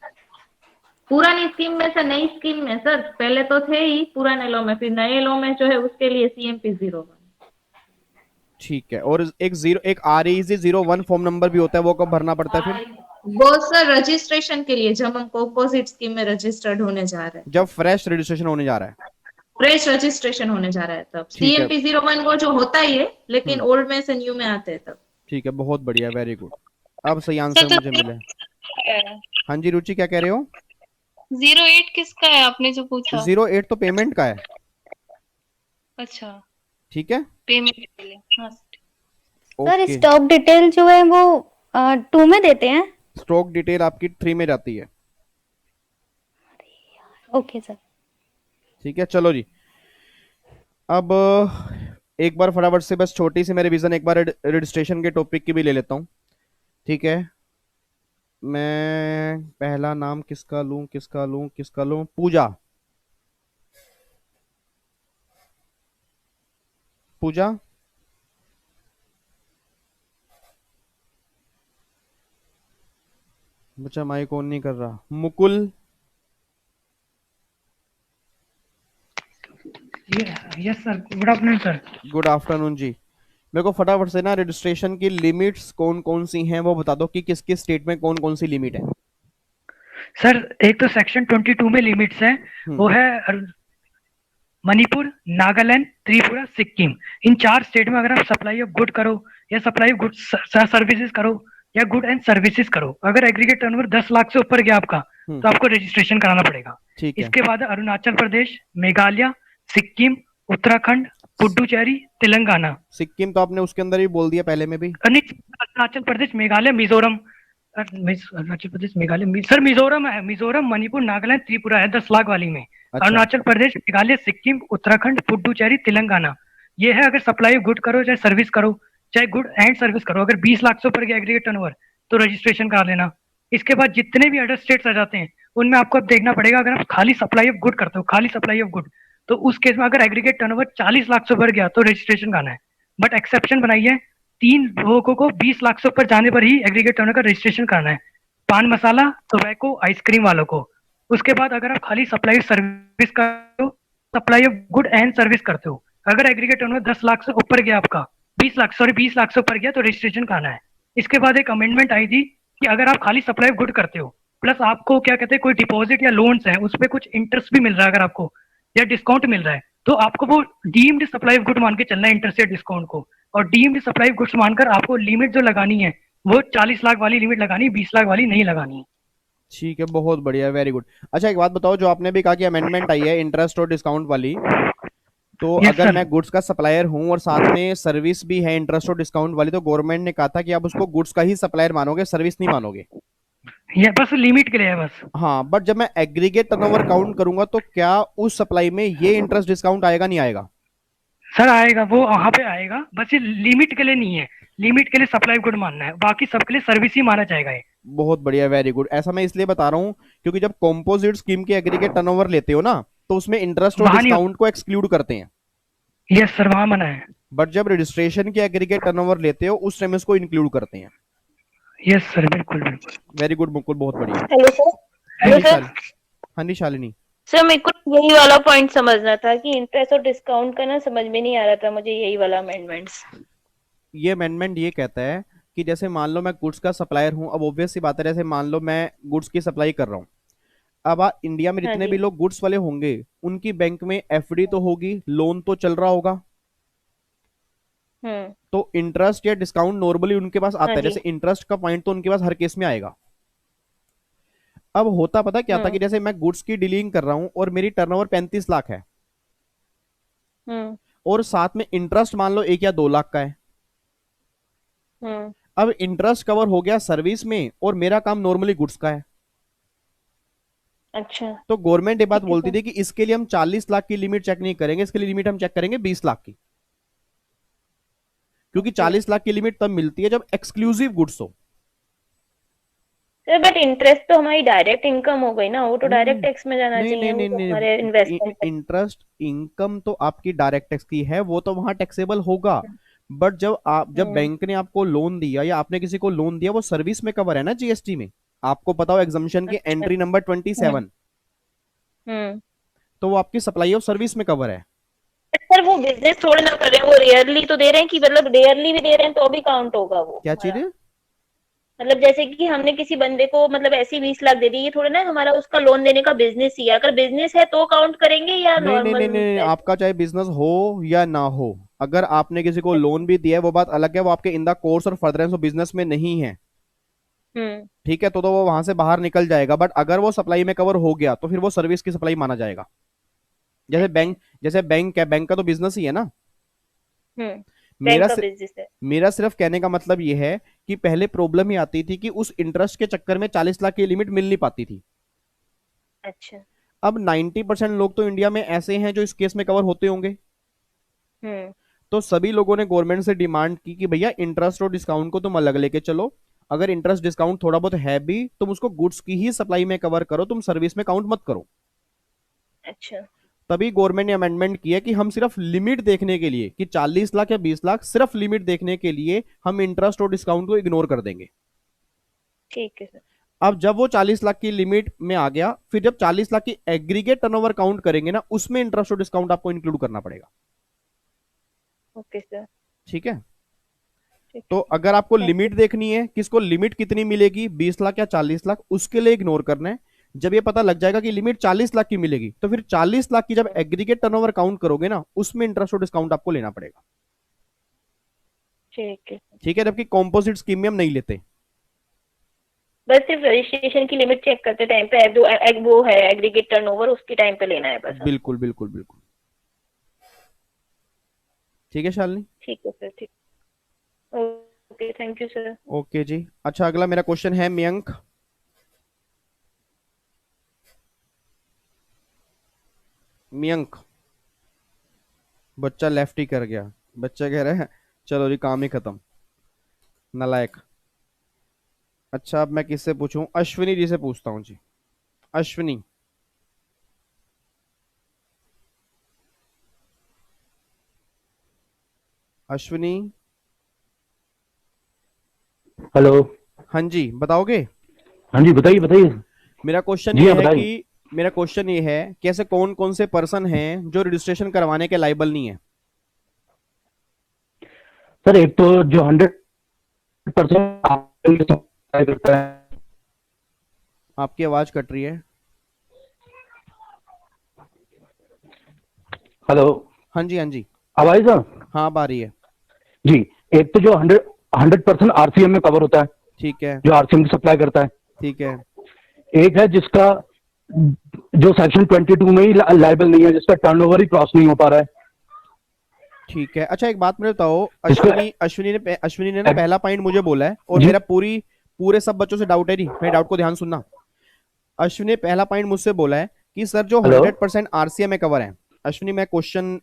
पुरानी स्कीम में से नई स्कीम में सर, पहले तो थे ही पुराने लॉ में, फिर नए लॉ में जो है उसके लिए सीएमपी 01। ठीक है। और एक REC 01 फॉर्म नंबर भी होता है, वो कब भरना पड़ता है फिर? वो सर रजिस्ट्रेशन के लिए, जब हम कंपोजिट स्कीम में रजिस्टर्ड होने जा रहे हैं, जब फ्रेश रजिस्ट्रेशन होने जा रहा है, फ्रेश रजिस्ट्रेशन होने जा रहा है तब। ठीक है। सीएमपी 01 वो जो होता ही है, लेकिन ओल्ड में से न्यू में आते हैं तब। ठीक है, बहुत बढ़िया, वेरी गुड। अब सही आंसर मुझे मिले। हाँ जी रुचि, क्या कह रहे हो? 08 किसका है आपने जो पूछा? 08 तो पेमेंट का है। अच्छा, ठीक है, पेमेंट के लिए। हाँ सर स्टॉक डिटेल जो है वो 2 में देते हैं। स्टॉक डिटेल आपकी 3 में जाती है। Okay sir. ठीक है, चलो जी। अब एक बार फटाफट से बस छोटी सी मैं रिवीजन एक बार रजिस्ट्रेशन के टॉपिक की भी ले लेता हूँ। ठीक है, मैं पहला नाम किसका लूं? पूजा। बच्चा माइक ऑन नहीं कर रहा। Mukul. Yes sir, good afternoon sir. Good afternoon जी। मेरे को फटाफट से ना रजिस्ट्रेशन की लिमिट्स कौन कौन सी हैं वो बता दो कि किस किस स्टेट में कौन कौन सी लिमिट है। सर एक तो सेक्शन 22 में लिमिट्स है, वो है मणिपुर, नागालैंड, त्रिपुरा, सिक्किम। इन 4 स्टेट में अगर आप सप्लाई ऑफ गुड करो या सप्लाई ऑफ गुड सर्विसेज करो या गुड एंड सर्विसेज करो, अगर एग्रीगेट टर्नओवर 10 लाख से ऊपर गया आपका, तो आपको रजिस्ट्रेशन कराना पड़ेगा। इसके बाद अरुणाचल प्रदेश, मेघालय, सिक्किम, उत्तराखंड, पुडुचेरी, तेलंगाना। सिक्किम तो आपने उसके अंदर ही बोल दिया पहले में भी। अरुणाचल प्रदेश, मेघालय, मिजोरम। अरुणाचल प्रदेश, मेघालय, सर मिजोरम है, मिजोरम, मणिपुर, नागालैंड, त्रिपुरा है 10 लाख वाली में। अच्छा। अरुणाचल प्रदेश, मेघालय, सिक्किम, उत्तराखंड, पुडुचेरी, तेलंगाना, ये है अगर सप्लाई गुड करो चाहे सर्विस करो, चाहे गुड एंड सर्विस करो। अगर 20 लाख से ऊपर गया एग्रीगेट टर्नओवर तो रजिस्ट्रेशन करा लेना। इसके बाद जितने भी अदर स्टेट्स आ जाते हैं उनमें आपको अब देखना पड़ेगा, अगर आप खाली सप्लाई ऑफ गुड करते हो, खाली सप्लाई ऑफ गुड, तो उस केस में अगर एग्रीगेट टर्नओवर 40 लाख से ऊपर गया तो रजिस्ट्रेशन कराना है। बट एक्सेप्शन बनाई है, 3 लोगों को 20 लाख से ऊपर जाने पर ही एग्रीगेट टर्नओवर का रजिस्ट्रेशन कराना है, पान मसाला, टोबैको, आइसक्रीम वालों को। उसके बाद अगर आप खाली सप्लाई सर्विस करते हो, supply of good and service करते हो, अगर एग्रीगेट टर्नओवर 10 लाख से ऊपर गया आपका, 20 लाख से ऊपर गया तो रजिस्ट्रेशन कराना है। इसके बाद एक अमेंडमेंट आई थी कि अगर आप खाली सप्लाई ऑफ गुड करते हो प्लस आपको क्या कहते हैं कोई डिपॉजिट या लोन्स है, उस पर कुछ इंटरेस्ट भी मिल रहा है अगर आपको, या डिस्काउंट मिल रहा है, तो आपको वो डीम्ड सप्लाई ऑफ गुड मान के चलना है, इंटरेस्ट या डिस्काउंट को। और डीम्ड सप्लाई ऑफ गुड्स मानकर आपको लिमिट जो लगानी है वो 40 लाख वाली लिमिट लगानी है, 20 लाख वाली नहीं लगानी है। ठीक है, बहुत बढ़िया, वेरी गुड। अच्छा एक बात बताओ, जो आपने भी कहा कि अमेंडमेंट आई है इंटरेस्ट और डिस्काउंट वाली, तो अगर मैं गुड्स का सप्लायर हूं और साथ में सर्विस भी है इंटरेस्ट और डिस्काउंट वाली, तो गवर्नमेंट ने कहा था कि आप उसको गुड्स का ही सप्लायर मानोगे, सर्विस नहीं मानोगे। ये बस लिमिट के लिए है बस। हाँ, बट जब मैं एग्रीगेट टर्नओवर काउंट करूंगा तो क्या उस सप्लाई में ये इंटरेस्ट डिस्काउंट आएगा नहीं आएगा? सर आएगा, वो वहां पे आएगा, बस ये लिमिट के लिए नहीं है। लिमिट के लिए सप्लाई गुड मानना है, बाकी सबके लिए सर्विस ही माना जाएगा ये। बहुत बढ़िया, वेरी गुड। ऐसा मैं इसलिए बता रहा हूँ क्योंकि जब कॉम्पोजिट स्कीम के एग्रीगेट टर्नओवर लेते हो ना, तो उसमें इंटरेस्ट और डिस्काउंट को एक्सक्लूड करते हैं। यस सर, वहां मना है। बट जब रजिस्ट्रेशन के एग्रीगेट टर्नओवर लेते हो उस टाइम इसको इंक्लूड करते हैं। यस सर, बिल्कुल बिल्कुल। वेरी गुड मुकुल, बहुत बढ़िया। Hello sir. Hello sir. हाँ जी शालिनी। सर मेरे को यही वाला पॉइंट समझना था कि इंटरेस्ट और डिस्काउंट का ना समझ में नहीं आ रहा था मुझे, यही वाला अमेंडमेंट्स। ये अमेंडमेंट ये कहता है कि जैसे मान लो मैं गुड्स का सप्लायर हूं, अब ऑब्वियस सी बात है, जैसे मान लो मैं गुड्स की सप्लाई कर रहा हूं, अब इंडिया में हाँ जितने जी। भी लोग गुड्स वाले होंगे उनकी बैंक में एफडी तो होगी, लोन तो चल रहा होगा, तो इंटरेस्ट या डिस्काउंट नॉर्मली उनके पास आता हाँ है। जी। जैसे इंटरेस्ट का पॉइंट तो उनके पास हर केस में आएगा। अब होता पता क्या था कि जैसे मैं गुड्स की डीलिंग कर रहा हूं और मेरी टर्नओवर 35 लाख है और साथ में इंटरेस्ट मान लो 1 या 2 लाख का है। अब इंटरेस्ट कवर हो गया सर्विस में और मेरा काम नॉर्मली गुड्स का है। अच्छा। तो गवर्नमेंट ये बात ठीक है बोलती सर। थी कि इसके लिए हम 40 लाख की लिमिट चेक नहीं करेंगे, इसके लिए लिमिट हम चेक करेंगे 20 लाख की, क्योंकि 40 लाख की लिमिट तब मिलती है जब एक्सक्लूसिव गुड्स हो। सर बट इंटरेस्ट तो हमारी डायरेक्ट इनकम हो गई ना, वो तो डायरेक्ट टैक्स में जाना नहीं चाहिए, नहीं वो नहीं तो हमारे इन्वेस्टमेंट है। इंटरेस्ट इनकम तो आपकी डायरेक्ट टैक्स की है, वो तो वहां टैक्सेबल होगा। बट जब बैंक ने आपको लोन दिया या आपने किसी को लोन दिया, वो सर्विस में कवर है ना जीएसटी में। आपको पता हो एग्जम्पशन की एंट्री नंबर 27, तो वो आपकी सप्लाई ऑफ सर्विस में कवर है। सर वो बिजनेस थोड़ी ना कर रहे हैं, वो रेयरली तो दे रहे हैं कि मतलब रेयरली भी दे रहे हैं तो भी काउंट होगा वो। क्या चीज है? मतलब जैसे कि हमने किसी बंदे को मतलब ऐसी 20 लाख दे दी, ये थोड़ा ना हमारा उसका लोन देने का बिजनेस ही है। अगर बिजनेस है तो काउंट करेंगे या नहीं नहीं नहीं नॉर्मल? नहीं, आपका चाहे बिजनेस हो या ना हो, अगर आपने किसी को लोन भी दिया है वो बात अलग है, वो आपके इन द कोर्स और फर्दरेंस ऑफ बिजनेस में नहीं है, ठीक है, तो वो वहां से बाहर निकल जाएगा। बट अगर वो सप्लाई में कवर हो गया तो फिर वो सर्विस की सप्लाई माना जाएगा। जैसे बैंक है, बैंक का तो बिजनेस ही है ना। मेरा सिर्फ कहने का मतलब ये है कि पहले प्रॉब्लम ही आती थी कि उस इंटरेस्ट के चक्कर में 40 लाख की लिमिट मिल नहीं पाती थी। अच्छा। अब 90% लोग तो इंडिया में ऐसे हैं जो इस केस में कवर होते होंगे। तो सभी लोगों ने गवर्नमेंट से डिमांड की कि भैया इंटरेस्ट और डिस्काउंट को तुम अलग लेके चलो। अगर इंटरेस्ट डिस्काउंट थोड़ा बहुत है भी, तुम उसको गुड्स की ही सप्लाई में कवर करो, तुम सर्विस में काउंट मत करो। अच्छा। तभी गवर्नमेंट ने अमेंडमेंट किया कि हम सिर्फ लिमिट देखने के लिए कि 40 लाख या 20 लाख, सिर्फ लिमिट देखने के लिए हम इंटरेस्ट और डिस्काउंट को इग्नोर कर देंगे। ठीक है सर। अब जब वो 40 लाख की लिमिट में आ गया, फिर जब 40 लाख की एग्रीगेट टर्नओवर काउंट करेंगे ना, उसमें इंटरेस्ट और डिस्काउंट आपको इंक्लूड करना पड़ेगा। Okay sir. ठीक है। तो अगर आपको लिमिट देखनी है, किसको लिमिट कितनी मिलेगी, 20 लाख या 40 लाख, उसके लिए इग्नोर करना है। जब ये पता लग जाएगा कि लिमिट 40 लाख की मिलेगी, तो फिर 40 लाख की जब एग्रीगेट टर्नओवर काउंट करोगे ना, उसमें इंटरेस्ट और डिस्काउंट आपको लेना पड़ेगा। ठीक है। ठीक है, जबकि कॉम्पोजिट स्कीम में हम नहीं लेते। बस सिर्फ रजिस्ट्रेशन की लिमिट चेक करते टाइम पे वो है एग्रीगेट टर्नओवर, उसके टाइम पे लेना है बस। बिल्कुल बिल्कुल बिल्कुल। ठीक है शालिनी। ठीक है सर। ठीक। Okay, thank you sir. Okay जी। अच्छा, अगला मेरा क्वेश्चन है मयंक। मयंक, बच्चा लेफ्ट ही कर गया। बच्चा कह रहा है चलो जी काम ही खत्म, नालायक। अच्छा, अब मैं किससे पूछूं? अश्विनी जी से पूछता हूं जी। अश्विनी, अश्विनी। हेलो। हाँ जी, बताओगे? हाँ जी, बताइए बताइए। मेरा क्वेश्चन जी ये हाँ, है बताइए। कि मेरा क्वेश्चन ये है कि ऐसे कौन कौन से पर्सन हैं जो रजिस्ट्रेशन करवाने के लायबल नहीं है? सर एक तो जो 100% करता है। आपकी आवाज कट रही है। हेलो। हाँ जी हाँ जी। आवाज सर? हाँ, अब आ रही है। जी, एक तो जो 100% आरसीएम में कवर होता है, ठीक है, जो आरसीएम की सप्लाई करता है। ठीक है। एक है जिसका जो सेक्शन 22 में ही लाइबल नहीं है, जिसका टर्नओवर ही क्रॉस नहीं हो पा रहा है। ठीक है। अच्छा, एक बात मुझे बताओ, अश्विनी ने ना पहला पॉइंट मुझे बोला है और मेरा पूरे सब बच्चों से डाउट है जी, मेरे डाउट को ध्यान सुनना। अश्विनी ने पहला पॉइंट मुझसे बोला है कि सर जो 100% आरसीएम में कवर है। अश्विनी, मैं क्वेश्चन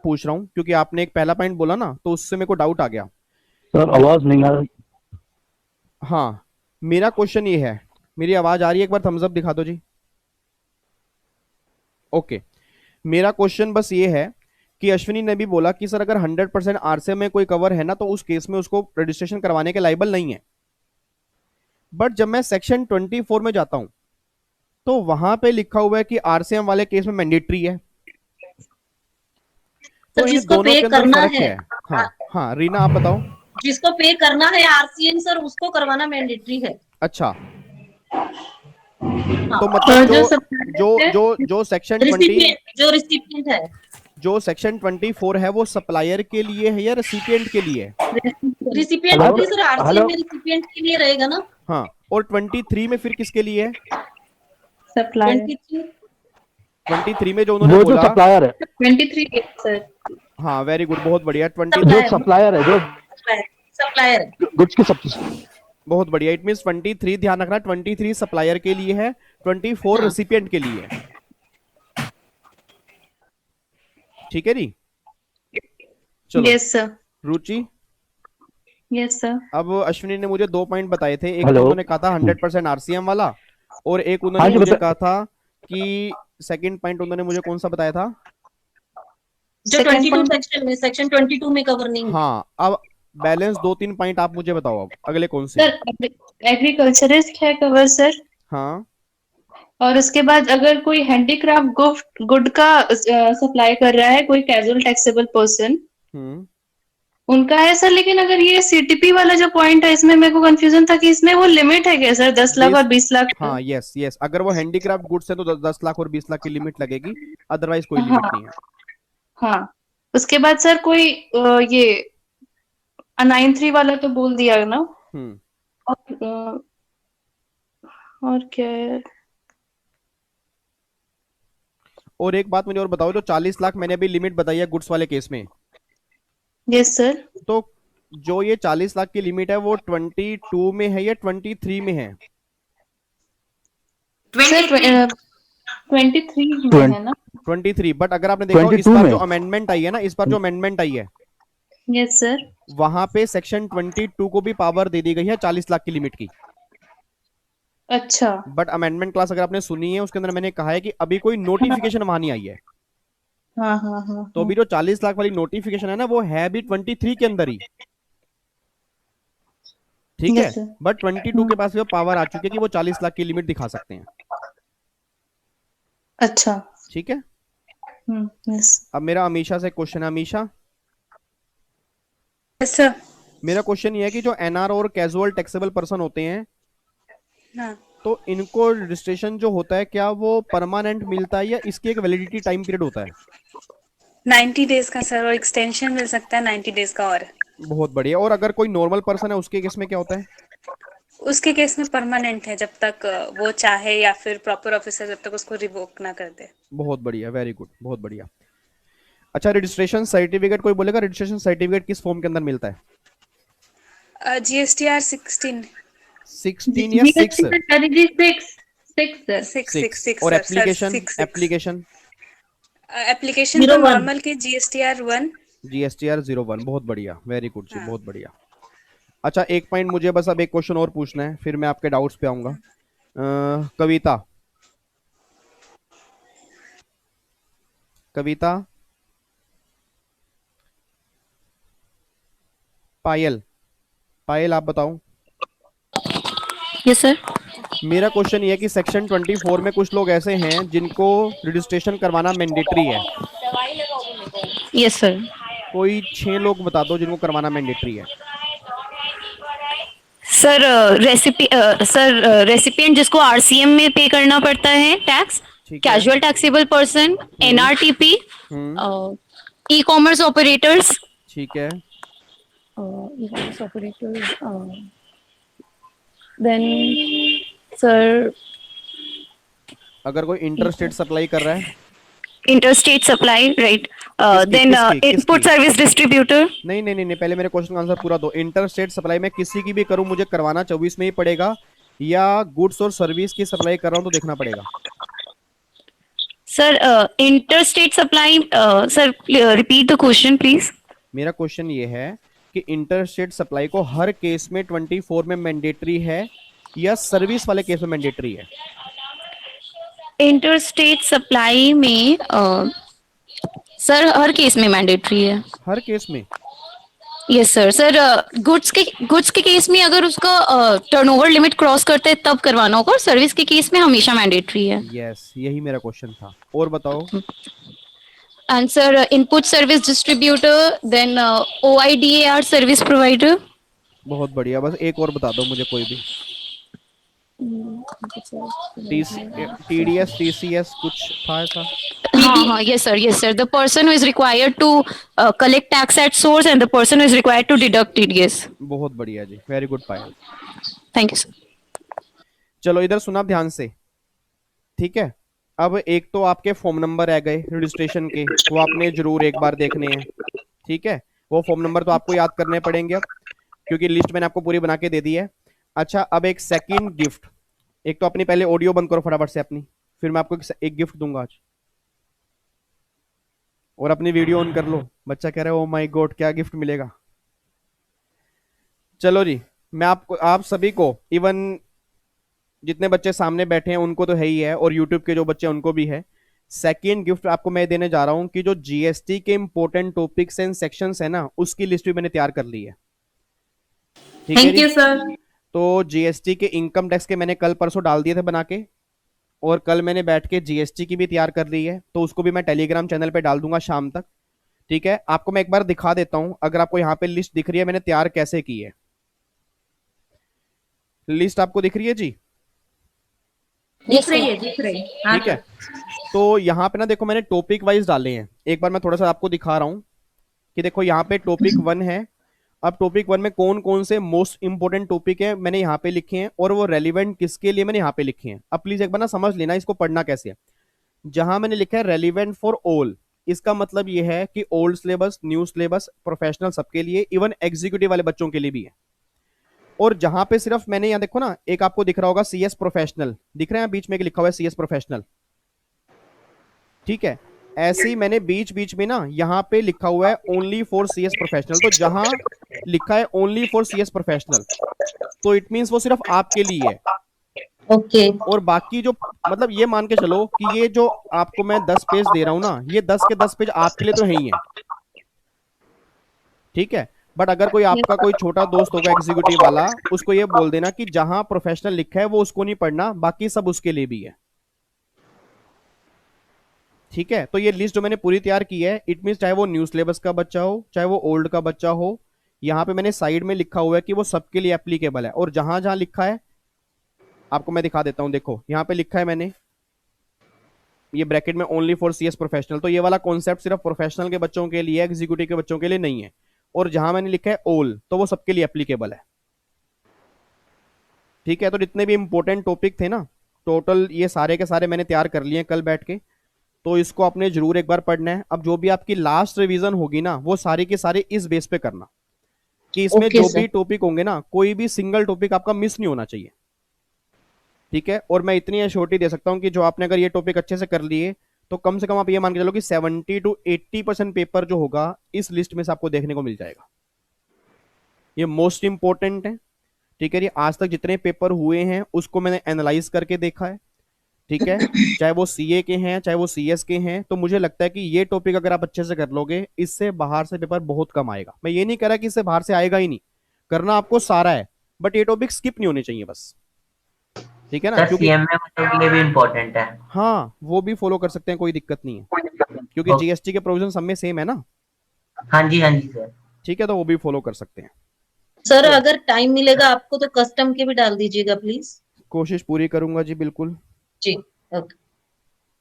पूछ रहा हूं क्योंकि आपने एक पहला पॉइंट बोला ना, तो उससे मेरे को डाउट आ गया। सर आवाज नहीं आ रही। हाँ, मेरा क्वेश्चन ये है। मेरी आवाज आ रही है? एक बार थम्स अप दिखा दो जी। ओके, मेरा क्वेश्चन बस ये है कि अश्विनी ने भी बोला कि सर अगर 100% आरसीएम में कोई कवर है ना, तो उस केस में उसको रजिस्ट्रेशन करवाने के लायबल नहीं है। बट जब मैं सेक्शन 24 में जाता हूं तो वहां पे लिखा हुआ है कि आरसीएम वाले केस में मैंडेटरी है। तो इन जिसको दोनों पे के अंदर करना फर्क है, क्या है? हाँ हाँ, रीना आप बताओ। जिसको पे करना है आरसीएम सर, उसको करवाना मैंडेटरी है। अच्छा, तो मतलब जो सेक्शन 20 जो रिसिपिएंट है, जो सेक्शन 24 है वो सप्लायर के लिए है या रेसिपिएंट के लिए है? रिसिपिएंट के लिए सर, आरसीएम में रिसिपिएंट के लिए रहेगा ना। हाँ, और 23 में फिर किसके लिए है? सप्लायर 23 में जो उन्होंने वो जो बोला सप्लायर है, 23 सर। हाँ वेरी गुड, बहुत बढ़िया। जो सप्लायर है, जो सप्लायर गुड्स की सप्लाई, बहुत बढ़िया। इट मींस 23, ध्यान रखना, 23 सप्लायर के लिए है, 24 रेसिपिएंट के लिए है। ठीक है जी, चलो। Yes sir. Ruchi, yes sir. अब अश्विनी ने मुझे 2 पॉइंट बताए थे। एक हेलो। तो उन्होंने कहा था 100% आरसीएम वाला, और एक हाँ उन्होंने जी, मुझे बता- कहा था कि सेकंड पॉइंट उन्होंने मुझे कौन सा बताया था? जो 22 सेक्शन में, सेक्शन 22 में कवर नहीं है। हाँ, अब बैलेंस 2-3 पॉइंट आप मुझे बताओ, अब अगले कौन से? सर एग्रीकल्चरिस्ट है कवर सर। हाँ, और उसके बाद अगर कोई हैंडीक्राफ्ट गुड का सप्लाई कर रहा है, कोई कैजुअल टैक्सेबल पर्सन, उनका है सर। लेकिन अगर ये सीटीपी वाला जो पॉइंट है, इसमें मेरे को कंफ्यूजन था कि इसमें वो लिमिट है क्या सर, 10 लाख और 20 लाख? हाँ, यस यस, अगर वो हैंडीक्राफ्ट गुड्स है तो 10 लाख और 20 लाख की लिमिट लगेगी, अदरवाइज कोई लिमिट नहीं है। हाँ, उसके बाद सर कोई ये 93 वाला तो बोल दिया ना। और क्या है? और एक बात मुझे और बताओ, जो 40 लाख मैंने अभी लिमिट बताई है गुड्स वाले केस में, यस सर, तो जो ये 40 लाख की लिमिट है वो 22 में है या 23 में है? सर 23 में है ना। 23, बट अगर आपने देखा हो, इस 22 बार में। जो अमेंडमेंट आई है ना, इस बार जो अमेंडमेंट आई है, यस सर। वहां पे सेक्शन 22 को भी पावर दे दी गई है 40 लाख की लिमिट की। अच्छा। बट अमेंडमेंट क्लास अगर आपने सुनी है, उसके अंदर मैंने कहा है कि अभी कोई नोटिफिकेशन वहां नहीं आई है। हाँ हाँ हाँ। तो अभी जो 40 लाख वाली नोटिफिकेशन है ना, वो है भी 23 के अंदर ही, ठीक है। Yes, sir. बट 22 के पास भी पावर आ चुकी है कि वो 40 लाख की लिमिट दिखा सकते हैं। अच्छा, ठीक है। यस। अब मेरा अमीशा से क्वेश्चन है। अमीशा, सर। मेरा क्वेश्चन ये है कि जो एनआर और कैजुअल टैक्सेबल पर्सन होते हैं, हाँ। तो इनको रजिस्ट्रेशन जो होता है, क्या वो परमानेंट मिलता है या इसकी एक वैलिडिटी टाइम पीरियड होता है? 90 डेज का सर, और एक्सटेंशन मिल सकता है 90 डेज का। और बहुत बढ़िया। और अगर कोई नॉर्मल पर्सन है, उसके केस में क्या होता है? उसके केस में परमानेंट है, जब तक वो चाहे या फिर प्रॉपर ऑफिसर जब तक उसको रिवोक ना कर दे। बहुत बढ़िया, वेरी गुड, बहुत बढ़िया। अच्छा, रजिस्ट्रेशन सर्टिफिकेट, कोई बोलेगा रजिस्ट्रेशन सर्टिफिकेट किस फॉर्म के अंदर मिलता है? GSTR 16 या 6? 6 और एप्लीकेशन एप्लीकेशन तो नॉर्मल की GSTR 1। GSTR 01, बहुत बढ़िया, वेरी गुड जी, बहुत बढ़िया। अच्छा, एक पॉइंट मुझे बस अब एक क्वेश्चन और पूछना है, फिर मैं आपके डाउट्स पे आऊंगा। कविता, पायल, आप बताओ। Yes sir. मेरा क्वेश्चन ये है कि सेक्शन 24 में कुछ लोग ऐसे हैं जिनको रजिस्ट्रेशन करवाना मैंडेटरी है। Yes sir. कोई 6 लोग बता दो जिनको करवाना मैंडेटरी है। सर रेसिपिएंट जिसको आरसीएम में पे करना पड़ता है tax, casual taxable person, NRTP, e commerce operators, ठीक है, e-commerce operators, then सर अगर कोई इंटरस्टेट सप्लाई कर रहा है, interstate supply, right, then input service distributor. नहीं, पहले मेरे क्वेश्चन का आंसर पूरा दो। इंटरस्टेट सप्लाई में किसी की भी करूं, मुझे करवाना 24 में ही पड़ेगा, या गुड्स और सर्विस की सप्लाई कर रहा हूं तो देखना पड़ेगा? Sir interstate supply, sir repeat the question please. मेरा क्वेश्चन ये है कि इंटरस्टेट सप्लाई को हर केस में 24 में मैंडेटरी है या सर्विस वाले केस में मैंडेटरी है? इंटरस्टेट सप्लाई में सर हर केस में मैंडेटरी है। हर केस में? Yes sir. सर गुड्स के केस में अगर उसका टर्नओवर लिमिट क्रॉस करते हैं तब करवाना होगा, और सर्विस के केस में हमेशा मैंडेटरी है। यस, यही मेरा क्वेश्चन था। और बताओ। And sir input service distributor, then OIDAR service provider. बहुत बढ़िया, बस एक और बता दो मुझे कोई भी। TDS TCS कुछ था ऐसा? हाँ, yes sir, the person who is required to collect tax at source and the person who is required to deduct TDS. बहुत बढ़िया जी, very good Payal. Thank you sir. चलो इधर सुना ध्यान से, ठीक है। अब एक तो आपके फॉर्म नंबर आ गए रजिस्ट्रेशन के, वो आपने जरूर एक बार देखने हैं, ठीक है। वो फॉर्म नंबर तो आपको याद करने पड़ेंगे अब, क्योंकि लिस्ट मैंने आपको पूरी बना के दे दी है। अच्छा, अब एक सेकंड गिफ्ट, एक तो अपनी पहले ऑडियो बंद करो फटाफट से अपनी, फिर मैं आपको एक गिफ्ट दूंगा आज। और अपनी वीडियो ऑन कर लो, बच्चा कह रहा है ओ माय गॉड क्या गिफ्ट मिलेगा। चलो जी, मैं आपको, आप सभी को, इवन जितने बच्चे सामने बैठे हैं उनको तो है ही है, और यूट्यूब के जो बच्चे उनको भी है। सेकेंड गिफ्ट आपको मैं देने जा रहा हूं कि जो जीएसटी के इंपॉर्टेंट टॉपिक्स एंड सेक्शंस है ना, उसकी लिस्ट भी मैंने तैयार कर ली है, ठीक है थैंक जी? You sir. तो जीएसटी के इनकम टैक्स के मैंने कल परसों डाल दिए थे बना के, और कल मैंने बैठ के जीएसटी की भी तैयार कर ली है, तो उसको भी मैं टेलीग्राम चैनल पे डाल दूंगा शाम तक, ठीक है। आपको मैं एक बार दिखा देता हूं, अगर आपको यहाँ पे लिस्ट दिख रही है मैंने तैयार कैसे की है। लिस्ट आपको दिख रही है जी? दिख रही है। हाँ ठीक है, तो यहाँ पे ना देखो मैंने टॉपिक वाइज डाले हैं, एक बार मैं थोड़ा सा आपको दिखा रहा हूँ कि देखो यहाँ पे टॉपिक 1 है। अब टॉपिक 1 में कौन कौन से मोस्ट इंपोर्टेंट टॉपिक है मैंने यहाँ पे लिखे हैं, और वो रेलिवेंट किसके लिए मैंने यहाँ पे लिखे हैं। अब प्लीज एक बार ना समझ लेना इसको पढ़ना कैसे है। जहां मैंने लिखा है रेलिवेंट फॉर ऑल, इसका मतलब ये है कि old syllabus, new syllabus, professional सबके लिए, इवन एग्जीक्यूटिव वाले बच्चों के लिए भी है। और जहां पे सिर्फ मैंने यहाँ देखो ना, एक आपको दिख रहा होगा सीएस प्रोफेशनल, दिख रहा है बीच में लिखा हुआ है सीएस प्रोफेशनल, ठीक है। ऐसे ही मैंने बीच बीच में ना यहाँ पे लिखा हुआ है ओनली फॉर सीएस प्रोफेशनल, तो जहां लिखा है ओनली फॉर सीएस प्रोफेशनल तो इट मींस वो सिर्फ आपके लिए है, ओके। और बाकी जो, मतलब ये मान के चलो कि ये जो आपको मैं 10 पेज दे रहा हूं ना, ये 10 के 10 पेज आपके लिए तो है ही है, ठीक है। बट अगर कोई आपका कोई छोटा दोस्त होगा एग्जीक्यूटिव वाला, उसको ये बोल देना कि जहां प्रोफेशनल लिखा है वो उसको नहीं पढ़ना, बाकी सब उसके लिए भी है, ठीक है। तो ये लिस्ट जो मैंने पूरी तैयार की है, इट मींस चाहे वो न्यू सिलेबस का बच्चा हो, चाहे वो ओल्ड का बच्चा हो, यहाँ पे मैंने साइड में लिखा हुआ है कि वो सबके लिए एप्लीकेबल है। और जहां जहां लिखा है आपको मैं दिखा देता हूं, देखो यहाँ पे लिखा है मैंने ये ब्रैकेट में ओनली फॉर सीएस प्रोफेशनल, तो ये वाला कॉन्सेप्ट सिर्फ प्रोफेशनल के बच्चों के लिए, एग्जीक्यूटिव के बच्चों के लिए नहीं है। और जहां मैंने लिखा है ऑल, तो वो सबके लिए एप्लीकेबल है, ठीक है। तो जितने भी इंपॉर्टेंट टॉपिक थे ना, टोटल ये सारे के सारे मैंने तैयार कर लिए कल बैठ के, तो इसको आपने जरूर एक बार पढ़ना है। अब जो भी आपकी लास्ट रिवीजन होगी ना, वो सारे के सारे इस बेस पे करना कि इसमें जो भी टॉपिक होंगे ना, कोई भी सिंगल टॉपिक आपका मिस नहीं होना चाहिए, ठीक है। और मैं इतनी एश्योरिटी दे सकता हूं कि जो आपने अगर ये टॉपिक अच्छे से कर लिए, तो कम से कम आप ये मान के चलो कि 70 to 80% पेपर जो होगा इस लिस्ट में से आपको देखने को मिल जाएगा। ये मोस्ट इंपॉर्टेंट है, ठीक है। ये आज तक जितने पेपर हुए हैं उसको मैंने एनालाइज करके देखा है, ठीक है। चाहे वो सीए के हैं, चाहे वो सीएस के हैं, तो मुझे लगता है कि ये टॉपिक अगर आप अच्छे से कर लोगे, इससे बाहर से पेपर बहुत कम आएगा। मैं ये नहीं कह रहा कि इससे बाहर से आएगा ही नहीं, करना आपको सारा है, बट ये टॉपिक स्किप नहीं होने चाहिए बस, ठीक है ना। क्योंकि सीएमए के लिए भी इम्पोर्टेंट है। हाँ, वो भी फॉलो कर सकते हैं, कोई दिक्कत नहीं है, क्योंकि जीएसटी के प्रोविजन सब में सेम है ना। हाँ जी सर, ठीक है, तो वो भी फॉलो कर सकते हैं। सर अगर टाइम मिलेगा आपको तो कस्टम के भी डाल दीजिएगा प्लीज। कोशिश पूरी करूंगा जी, बिल्कुल जी, ओके,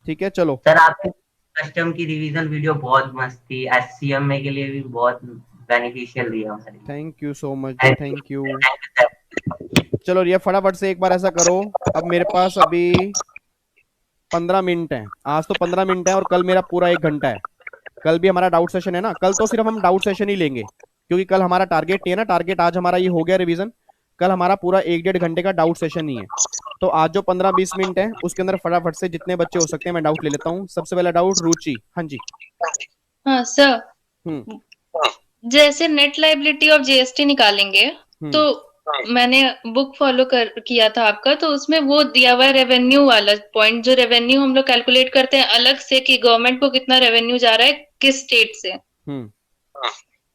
ठीक है। चलो सर, आपकी कस्टम की रिवीजन वीडियो बहुत मस्त थी, एससीएमए के लिए भी बहुत बेनिफिशियल रही हमारी। Thank you so much, thank you. चलो ये फटाफट से एक बार ऐसा करो, अब मेरे पास अभी 15 मिनट है, आज तो 15 मिनट है और कल मेरा पूरा 1 घंटा है। कल भी हमारा डाउट सेशन है ना, कल तो सिर्फ हम डाउट सेशन ही लेंगे, क्योंकि कल हमारा टारगेट है ना, टारगेट आज हमारा ये हो गया रिवीजन, कल हमारा पूरा 1-1.5 घंटे का डाउट सेशन ही है। तो आज जो 15-20 मिनट है उसके अंदर फटाफट से जितने बच्चे हो सकते हैं मैं डाउट ले लेता हूँ। सबसे पहला डाउट रुचि, हाँ जी। हाँ सर, जैसे नेट लायबिलिटी ऑफ जीएसटी निकालेंगे, तो मैंने बुक फॉलो किया था आपका, तो उसमें वो दिया हुआ है रेवेन्यू वाला पॉइंट, जो रेवेन्यू हम लोग कैलकुलेट करते हैं अलग से कि गवर्नमेंट को कितना रेवेन्यू जा रहा है किस स्टेट से,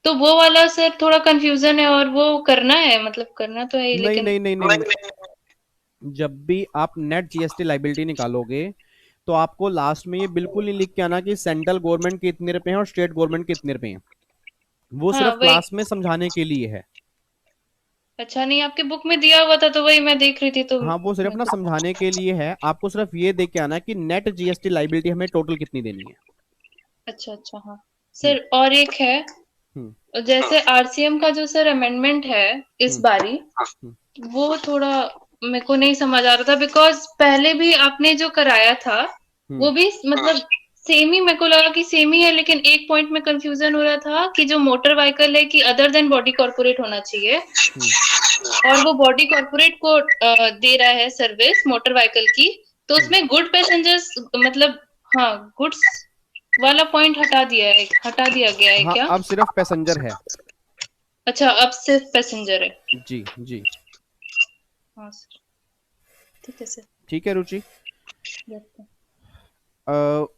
तो वो वाला सर थोड़ा कंफ्यूजन है, और वो करना है, मतलब करना तो है लेकिन नहीं। जब भी आप नेट जीएसटी लायबिलिटी निकालोगे तो आपको लास्ट में ये बिल्कुल नहीं लिख के आना कि सेंट्रल गवर्नमेंट के इतने रुपए हैं और स्टेट गवर्नमेंट के इतने रुपए हैं, वो सिर्फ क्लास में समझाने के लिए है, अच्छा, नहीं आपके बुक में दिया हुआ था तो वही मैं देख रही थी तो हाँ, वो सिर्फ ना समझाने के लिए है, आपको सिर्फ ये देख के आना है कि नेट जीएसटी लाइबिलिटी हमें टोटल कितनी देनी है। अच्छा अच्छा, हाँ सर। और एक है, जैसे आरसीएम का जो सर अमेंडमेंट है इस बारी, वो थोड़ा मेरे को नहीं समझ आ रहा था, बिकॉज पहले भी आपने जो कराया था वो भी मतलब सेम ही, मेरे को लगा कि सेम ही है, लेकिन एक पॉइंट में कंफ्यूजन हो रहा था कि जो मोटर व्हीकल है कि अदर देन बॉडी कॉर्पोरेट होना चाहिए, और वो बॉडी कॉर्पोरेट को दे रहा है सर्विस मोटर व्हीकल की, तो उसमें गुड पैसेंजर्स मतलब हाँ गुड्स वाला पॉइंट हटा दिया गया है हाँ, क्या? अब सिर्फ पैसेंजर है। अच्छा, अब सिर्फ पैसेंजर है। जी जी, हाँ सर, ठीक है सर। ठीक है रुचि।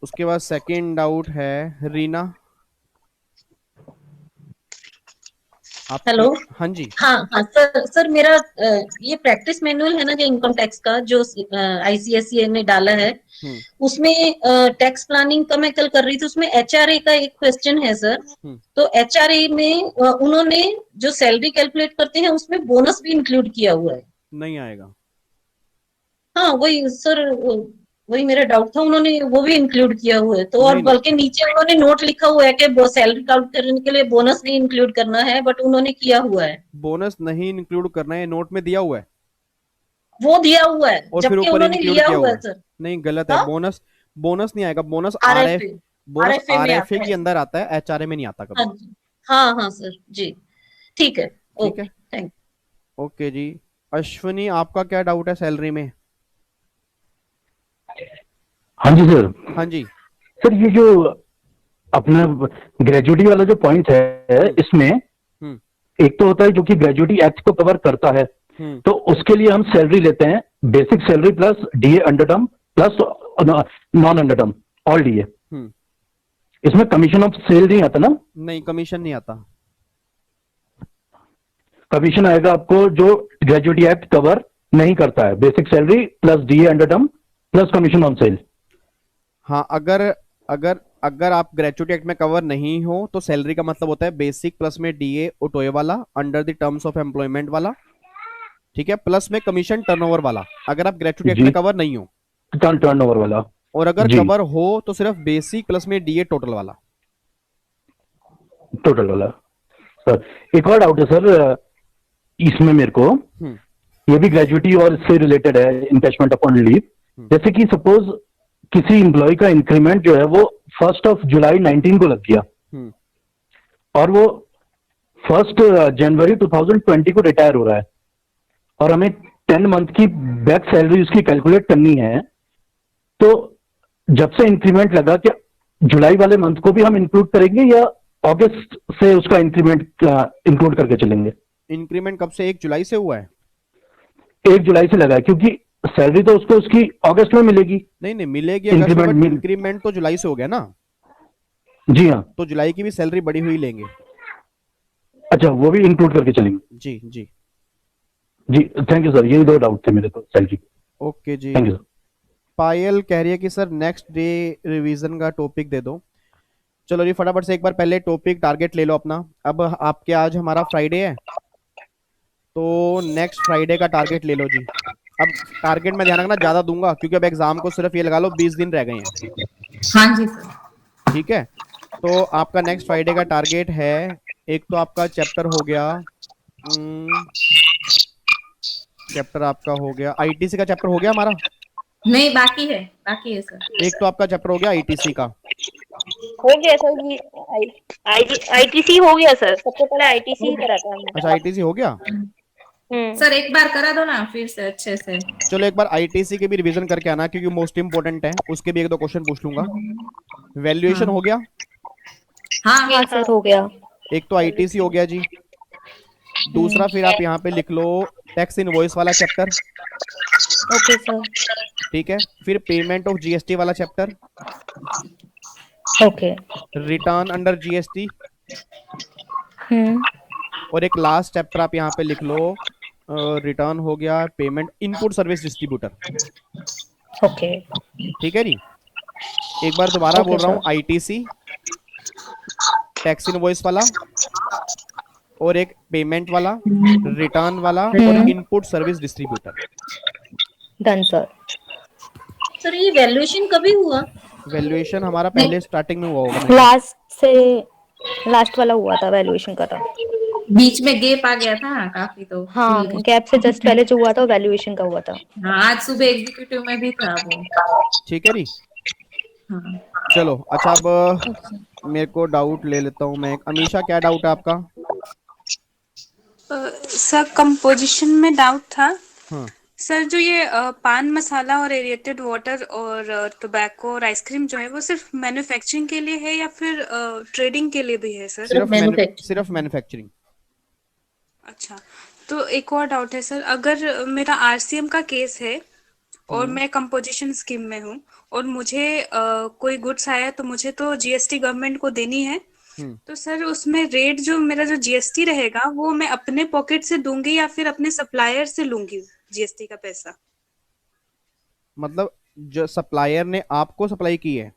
उसके बाद सेकंड डाउट है रीना, आप। हेलो। हाँ जी। हाँ सर मेरा ये प्रैक्टिस मैनुअल है ना जो इनकम टैक्स का जो आईसीएसई ने डाला है, उसमें टैक्स प्लानिंग का मैं कल कर रही थी, उसमें एचआरए का एक क्वेश्चन है सर। तो एचआरए में उन्होंने जो सैलरी कैलकुलेट करते हैं उसमें बोनस भी इंक्लूड किया हुआ है। नहीं आएगा। हाँ वही सर, वही मेरा डाउट था, उन्होंने वो भी इंक्लूड किया हुआ है। तो और बल्कि नीचे उन्होंने नोट लिखा हुआ है कि सैलरी काउंट करने के लिए बोनस भी इंक्लूड करना है, बट उन्होंने किया हुआ है। बोनस नहीं इंक्लूड करना है, नोट में दिया हुआ है, वो दिया हुआ है, और फिर जबकि ऊपर उन्होंने इंक्लूड लिया किया हुआ हुआ है है। सर। नहीं, गलत है। बोनस नहीं आएगा। बोनस RFA में आता के है। अंदर आता है, एचआरए में नहीं आता हाँ कभी। जी, हाँ सर जी, ठीक है। ठीक है, थैंक ओके जी। अश्विनी, आपका क्या डाउट है सैलरी में? हाँ जी सर। हाँ जी सर, ये जो अपना ग्रेजुएटी वाला जो पॉइंट है इसमें एक तो होता है जो कि ग्रेजुएटी एक्ट को कवर करता है, तो उसके लिए हम सैलरी लेते हैं, basic salary plus DA under term plus non under term all DA. इसमें कमीशन ऑफ सेल नहीं आता ना? नहीं, कमीशन नहीं आता। कमीशन आएगा आपको जो ग्रेजुएटी एक्ट कवर नहीं करता है, basic salary plus DA under term plus commission on sale. हाँ, अगर आप ग्रेजुएटी एक्ट में कवर नहीं हो तो सैलरी का मतलब होता है बेसिक प्लस में डीए ओटोए वाला under the terms of employment वाला, ठीक है, प्लस में कमीशन टर्नओवर वाला, अगर आप ग्रेजुएटी एक्ट में कवर नहीं हो। टर्नओवर वाला। और अगर कवर हो तो सिर्फ बेसिक प्लस में डीए टोटल वाला। टोटल वाला। सर एक और डाउट है सर इसमें मेरे को, ये भी ग्रेजुएटी और इससे रिलेटेड है, इनकैशमेंट अपॉन लीव। जैसे कि सपोज किसी एम्प्लॉय का इंक्रीमेंट जो है वो 1 जुलाई 19 को लग गया और वो 1 जनवरी 2020 को रिटायर हो रहा है, और हमें 10 मंथ की बैक सैलरी उसकी कैलकुलेट करनी है, तो जब से इंक्रीमेंट लगा क्या जुलाई वाले मंथ को भी हम इंक्लूड करेंगे या अगस्त से उसका इंक्रीमेंट इंक्लूड करके चलेंगे? इंक्रीमेंट कब से? 1 जुलाई से हुआ है। 1 जुलाई से लगा है, क्योंकि सैलरी तो उसको उसकी अगस्त में मिलेगी। नहीं मिलेगी इंक्रीमेंट तो जुलाई से हो गया ना। जी हाँ, तो जुलाई की भी सैलरी बढ़ी हुई लेंगे। अच्छा, वो भी इंक्लूड करके चलेंगे। जी जी जी, थैंक यू सर, यही 2 डाउट थे मेरे तो सैलरी। ओके जी, थैंक यू सर। पायल कह रही है कि सर नेक्स्ट डे रिवीजन का टॉपिक दे दो। चलो जी, फटाफट से एक बार पहले टॉपिक टारगेट ले लो अपना। अब आपके आज हमारा फ्राइडे है, तो नेक्स्ट फ्राइडे का टारगेट ले लो जी। अब टारगेट में ध्यान रखना, ज्यादा दूंगा क्योंकि अब एग्जाम को सिर्फ ये लगा लो 20 दिन रह गए हैं। हाँ जी सर। ठीक है, तो आपका नेक्स्ट फ्राइडे का टारगेट है, एक तो आपका चैप्टर हो गया, चैप्टर आपका हो गया आईटीसी का चैप्टर हो गया हमारा। नहीं, बाकी है सर। एक तो आपका चैप्टर हो गया आईटीसी का। हो गया सर, ये आईटीसी हो गया सर, सबसे पहले आईटीसी ही करा था हमने। अच्छा, आईटीसी हो गया सर, एक बार करा दो ना फिर से अच्छे से। चलो एक बार आईटीसी के भी रिवीजन करके आना, क्योंकि मोस्ट इंपोर्टेंट है, उसके भी 1-2 क्वेश्चन पूछ लूंगा। वैल्यूएशन हो गया? हाँ सर हो गया। एक तो आईटीसी हो गया जी। दूसरा फिर आप यहाँ पे लिख लो टैक्स इनवॉइस वाला चैप्टर। Okay sir. ठीक है, फिर पेमेंट ऑफ जीएसटी वाला chapter. Okay. Return under GST. और एक लास्ट चैप्टर आप यहाँ पे लिख लो, रिटर्न हो गया, payment input service distributor. Okay. ठीक है जी, एक बार दोबारा बोल रहा हूँ, आईटीसी, टैक्स इनवॉइस वाला, और एक पेमेंट वाला, रिटर्न वाला और input service distributor. Done sir. Sir ये वैल्यूएशन कभी हुआ? वैल्यूएशन हमारा पहले स्टार्टिंग में हुआ होगा। लास्ट वाला हुआ था, वैल्यूएशन का था। बीच में गैप आ गया था काफी, तो हाँ, गैप से जस्ट पहले जो हुआ था वैल्यूएशन का हुआ था। हाँ, आज सुबह एग्जीक्यूटिव में भी था वो। ठीक है जी। हाँ। चलो अच्छा, अब मेरे को डाउट ले लेता हूँ मैं। अमीशा, क्या डाउट है आपका? सर कंपोजिशन में डाउट था। हाँ। सर जो ये पान मसाला और एरिएटेड वाटर और टोबैको और आइसक्रीम जो है वो सिर्फ मैन्युफैक्चरिंग के लिए है या फिर ट्रेडिंग के लिए भी है सर? सिर्फ मैन्युफैक्चरिंग। अच्छा, तो एक और डाउट है सर, अगर मेरा आरसीएम का केस है और मैं कंपोजिशन स्कीम में हूँ और मुझे कोई गुड्स आया तो मुझे तो जीएसटी गवर्नमेंट को देनी है, तो सर उसमें रेट जो मेरा जो जीएसटी रहेगा वो मैं अपने पॉकेट से दूंगी या फिर अपने सप्लायर से लूंगी जीएसटी का पैसा? मतलब जो सप्लायर ने आपको सप्लाई की है,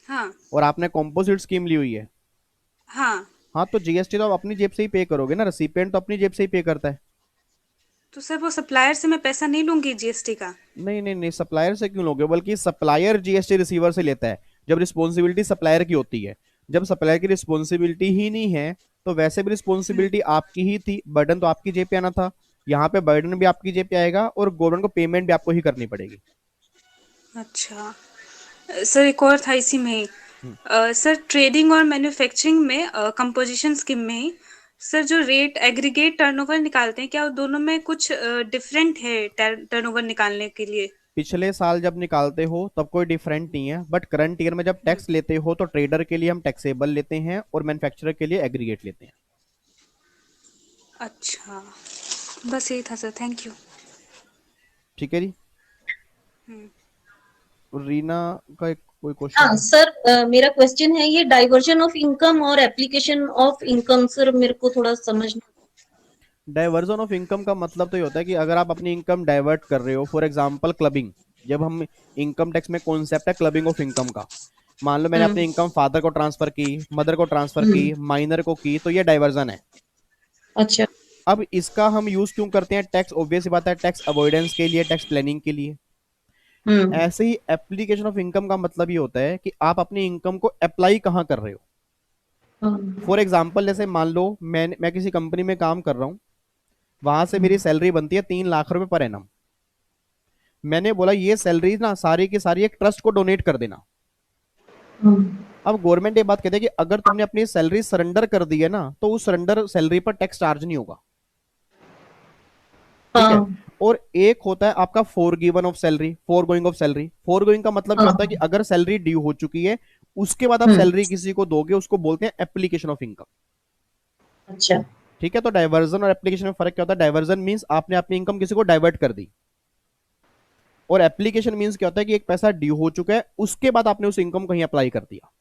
हाँ, और आपने कॉम्पोजिट स्कीम ली हुई है, हाँ, हाँ, तो जीएसटी तो आप अपनी जेब से ही पे करोगे ना। रेसिपिएंट तो अपनी जेब से ही पे करता है। तो सर वो सप्लायर से मैं पैसा नहीं लूंगी जीएसटी का? नहीं नहीं नहीं, सप्लायर से क्यों लोगे? बल्कि सप्लायर जीएसटी रिसीवर से लेता है जब रिस्पॉन्सिबिलिटी सप्लायर की होती है। जब सप्लायर की रिस्पॉन्सिबिलिटी ही नहीं है तो वैसे भी रिस्पॉन्सिबिलिटी आपकी ही थी, बर्डन तो आपकी जेब पे आना था। यहाँ पे बर्डन भी आपकी जेब पे आएगा और गवर्नमेंट को पेमेंट भी आपको ही करनी पड़ेगी। अच्छा सर, एक और था इसी में ही। सर ट्रेडिंग और मैन्युफैक्चरिंग में कंपोजिशन स्कीम में ही सर जो रेट एग्रीगेट टर्नओवर निकालते हैं, क्या दोनों में कुछ डिफरेंट है टर्नओवर निकालने के लिए? पिछले साल जब निकालते हो तब कोई डिफरेंट नहीं है, बट करंट ईयर में जब टैक्स लेते हो तो ट्रेडर के लिए हम टैक्सेबल लेते हैं और मैन्युफैक्चरर के लिए एग्रीगेट लेते हैं। अच्छा, बस यही था सर, थैंक यू। ठीक है जी। रीना का एक कोई क्वेश्चन? हाँ सर, मेरा क्वेश्चन है ये डाइवर्जन ऑफ इनकम और एप्लीकेशन ऑफ इनकम। सर मेरे को थोड़ा समझना। डाइवर्जन ऑफ इनकम का मतलब तो ये होता है कि अगर आप अपनी इनकम डाइवर्ट कर रहे हो, फॉर एग्जांपल क्लबिंग। जब हम इनकम टैक्स में कॉन्सेप्ट है क्लबिंग ऑफ इनकम का। मान लो मैंने अपनी इनकम फादर को ट्रांसफर की, मदर को ट्रांसफर की, माइनर को की, तो ये डाइवर्जन है। अच्छा। अब इसका हम यूज क्यों करते हैं? टैक्स ऑब्वियस बात है, टैक्स अवॉइडेंस के लिए, टैक्स प्लानिंग के लिए। ऐसे ही एप्लीकेशन ऑफ इनकम का मतलब ये होता है कि आप अपनी इनकम को अप्लाई कहाँ कर रहे हो। फॉर एग्जाम्पल जैसे मान लो मैं किसी कंपनी में काम कर रहा हूँ, वहां से मेरी सैलरी बनती है 3 लाख रुपए पर एनम। मैंने बोला ये सैलरी ना सारी की सारी एक ट्रस्ट को डोनेट कर देना। अब गवर्नमेंट ये बात कहते हैं कि अगर तुमने अपनी सैलरी सरेंडर कर दी है ना तो उस सरेंडर सैलरी पर टैक्स चार्ज नहीं होगा। ठीक है। और एक होता है आपका फोरगिवन of salary, foregoing of salary. Foregoing का मतलब क्या होता है कि अगर सैलरी ड्यू हो चुकी है उसके बाद आप सैलरी किसी को दोगे, उसको बोलते हैं एप्लीकेशन ऑफ इनकम। अच्छा। ठीक है। तो डाइवर्जन और एप्लीकेशन में फर्क क्या होता है? डाइवर्जन मींस आपने अपनी इनकम किसी को डाइवर्ट कर दी, और एप्लीकेशन मींस क्या होता है कि एक पैसा ड्यू हो चुका है उसके बाद आपने उस इनकम कहीं अप्लाई कर दिया।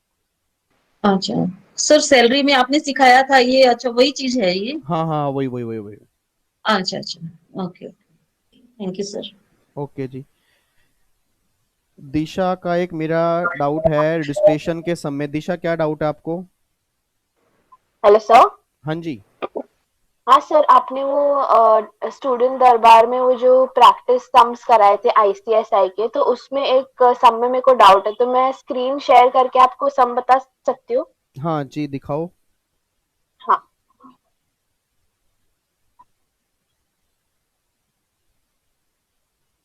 अच्छा सर, सैलरी में आपने सिखाया था ये, अच्छा वही चीज है ये? हाँ हाँ, वही वही वही वही। अच्छा अच्छा, okay, thank you sir. Okay जी। दिशा का एक मेरा डाउट है रजिस्ट्रेशन के समय। दिशा, क्या डाउट है आपको? Hello sir. हाँ जी। हाँ सर, आपने वो स्टूडेंट दरबार में वो जो प्रैक्टिस सम्स कराए थे आईसीएसआई के, तो उसमें एक सम में मेरे को डाउट है, तो मैं स्क्रीन शेयर करके आपको सम बता सकती हूँ? हाँ जी, दिखाओ। हाँ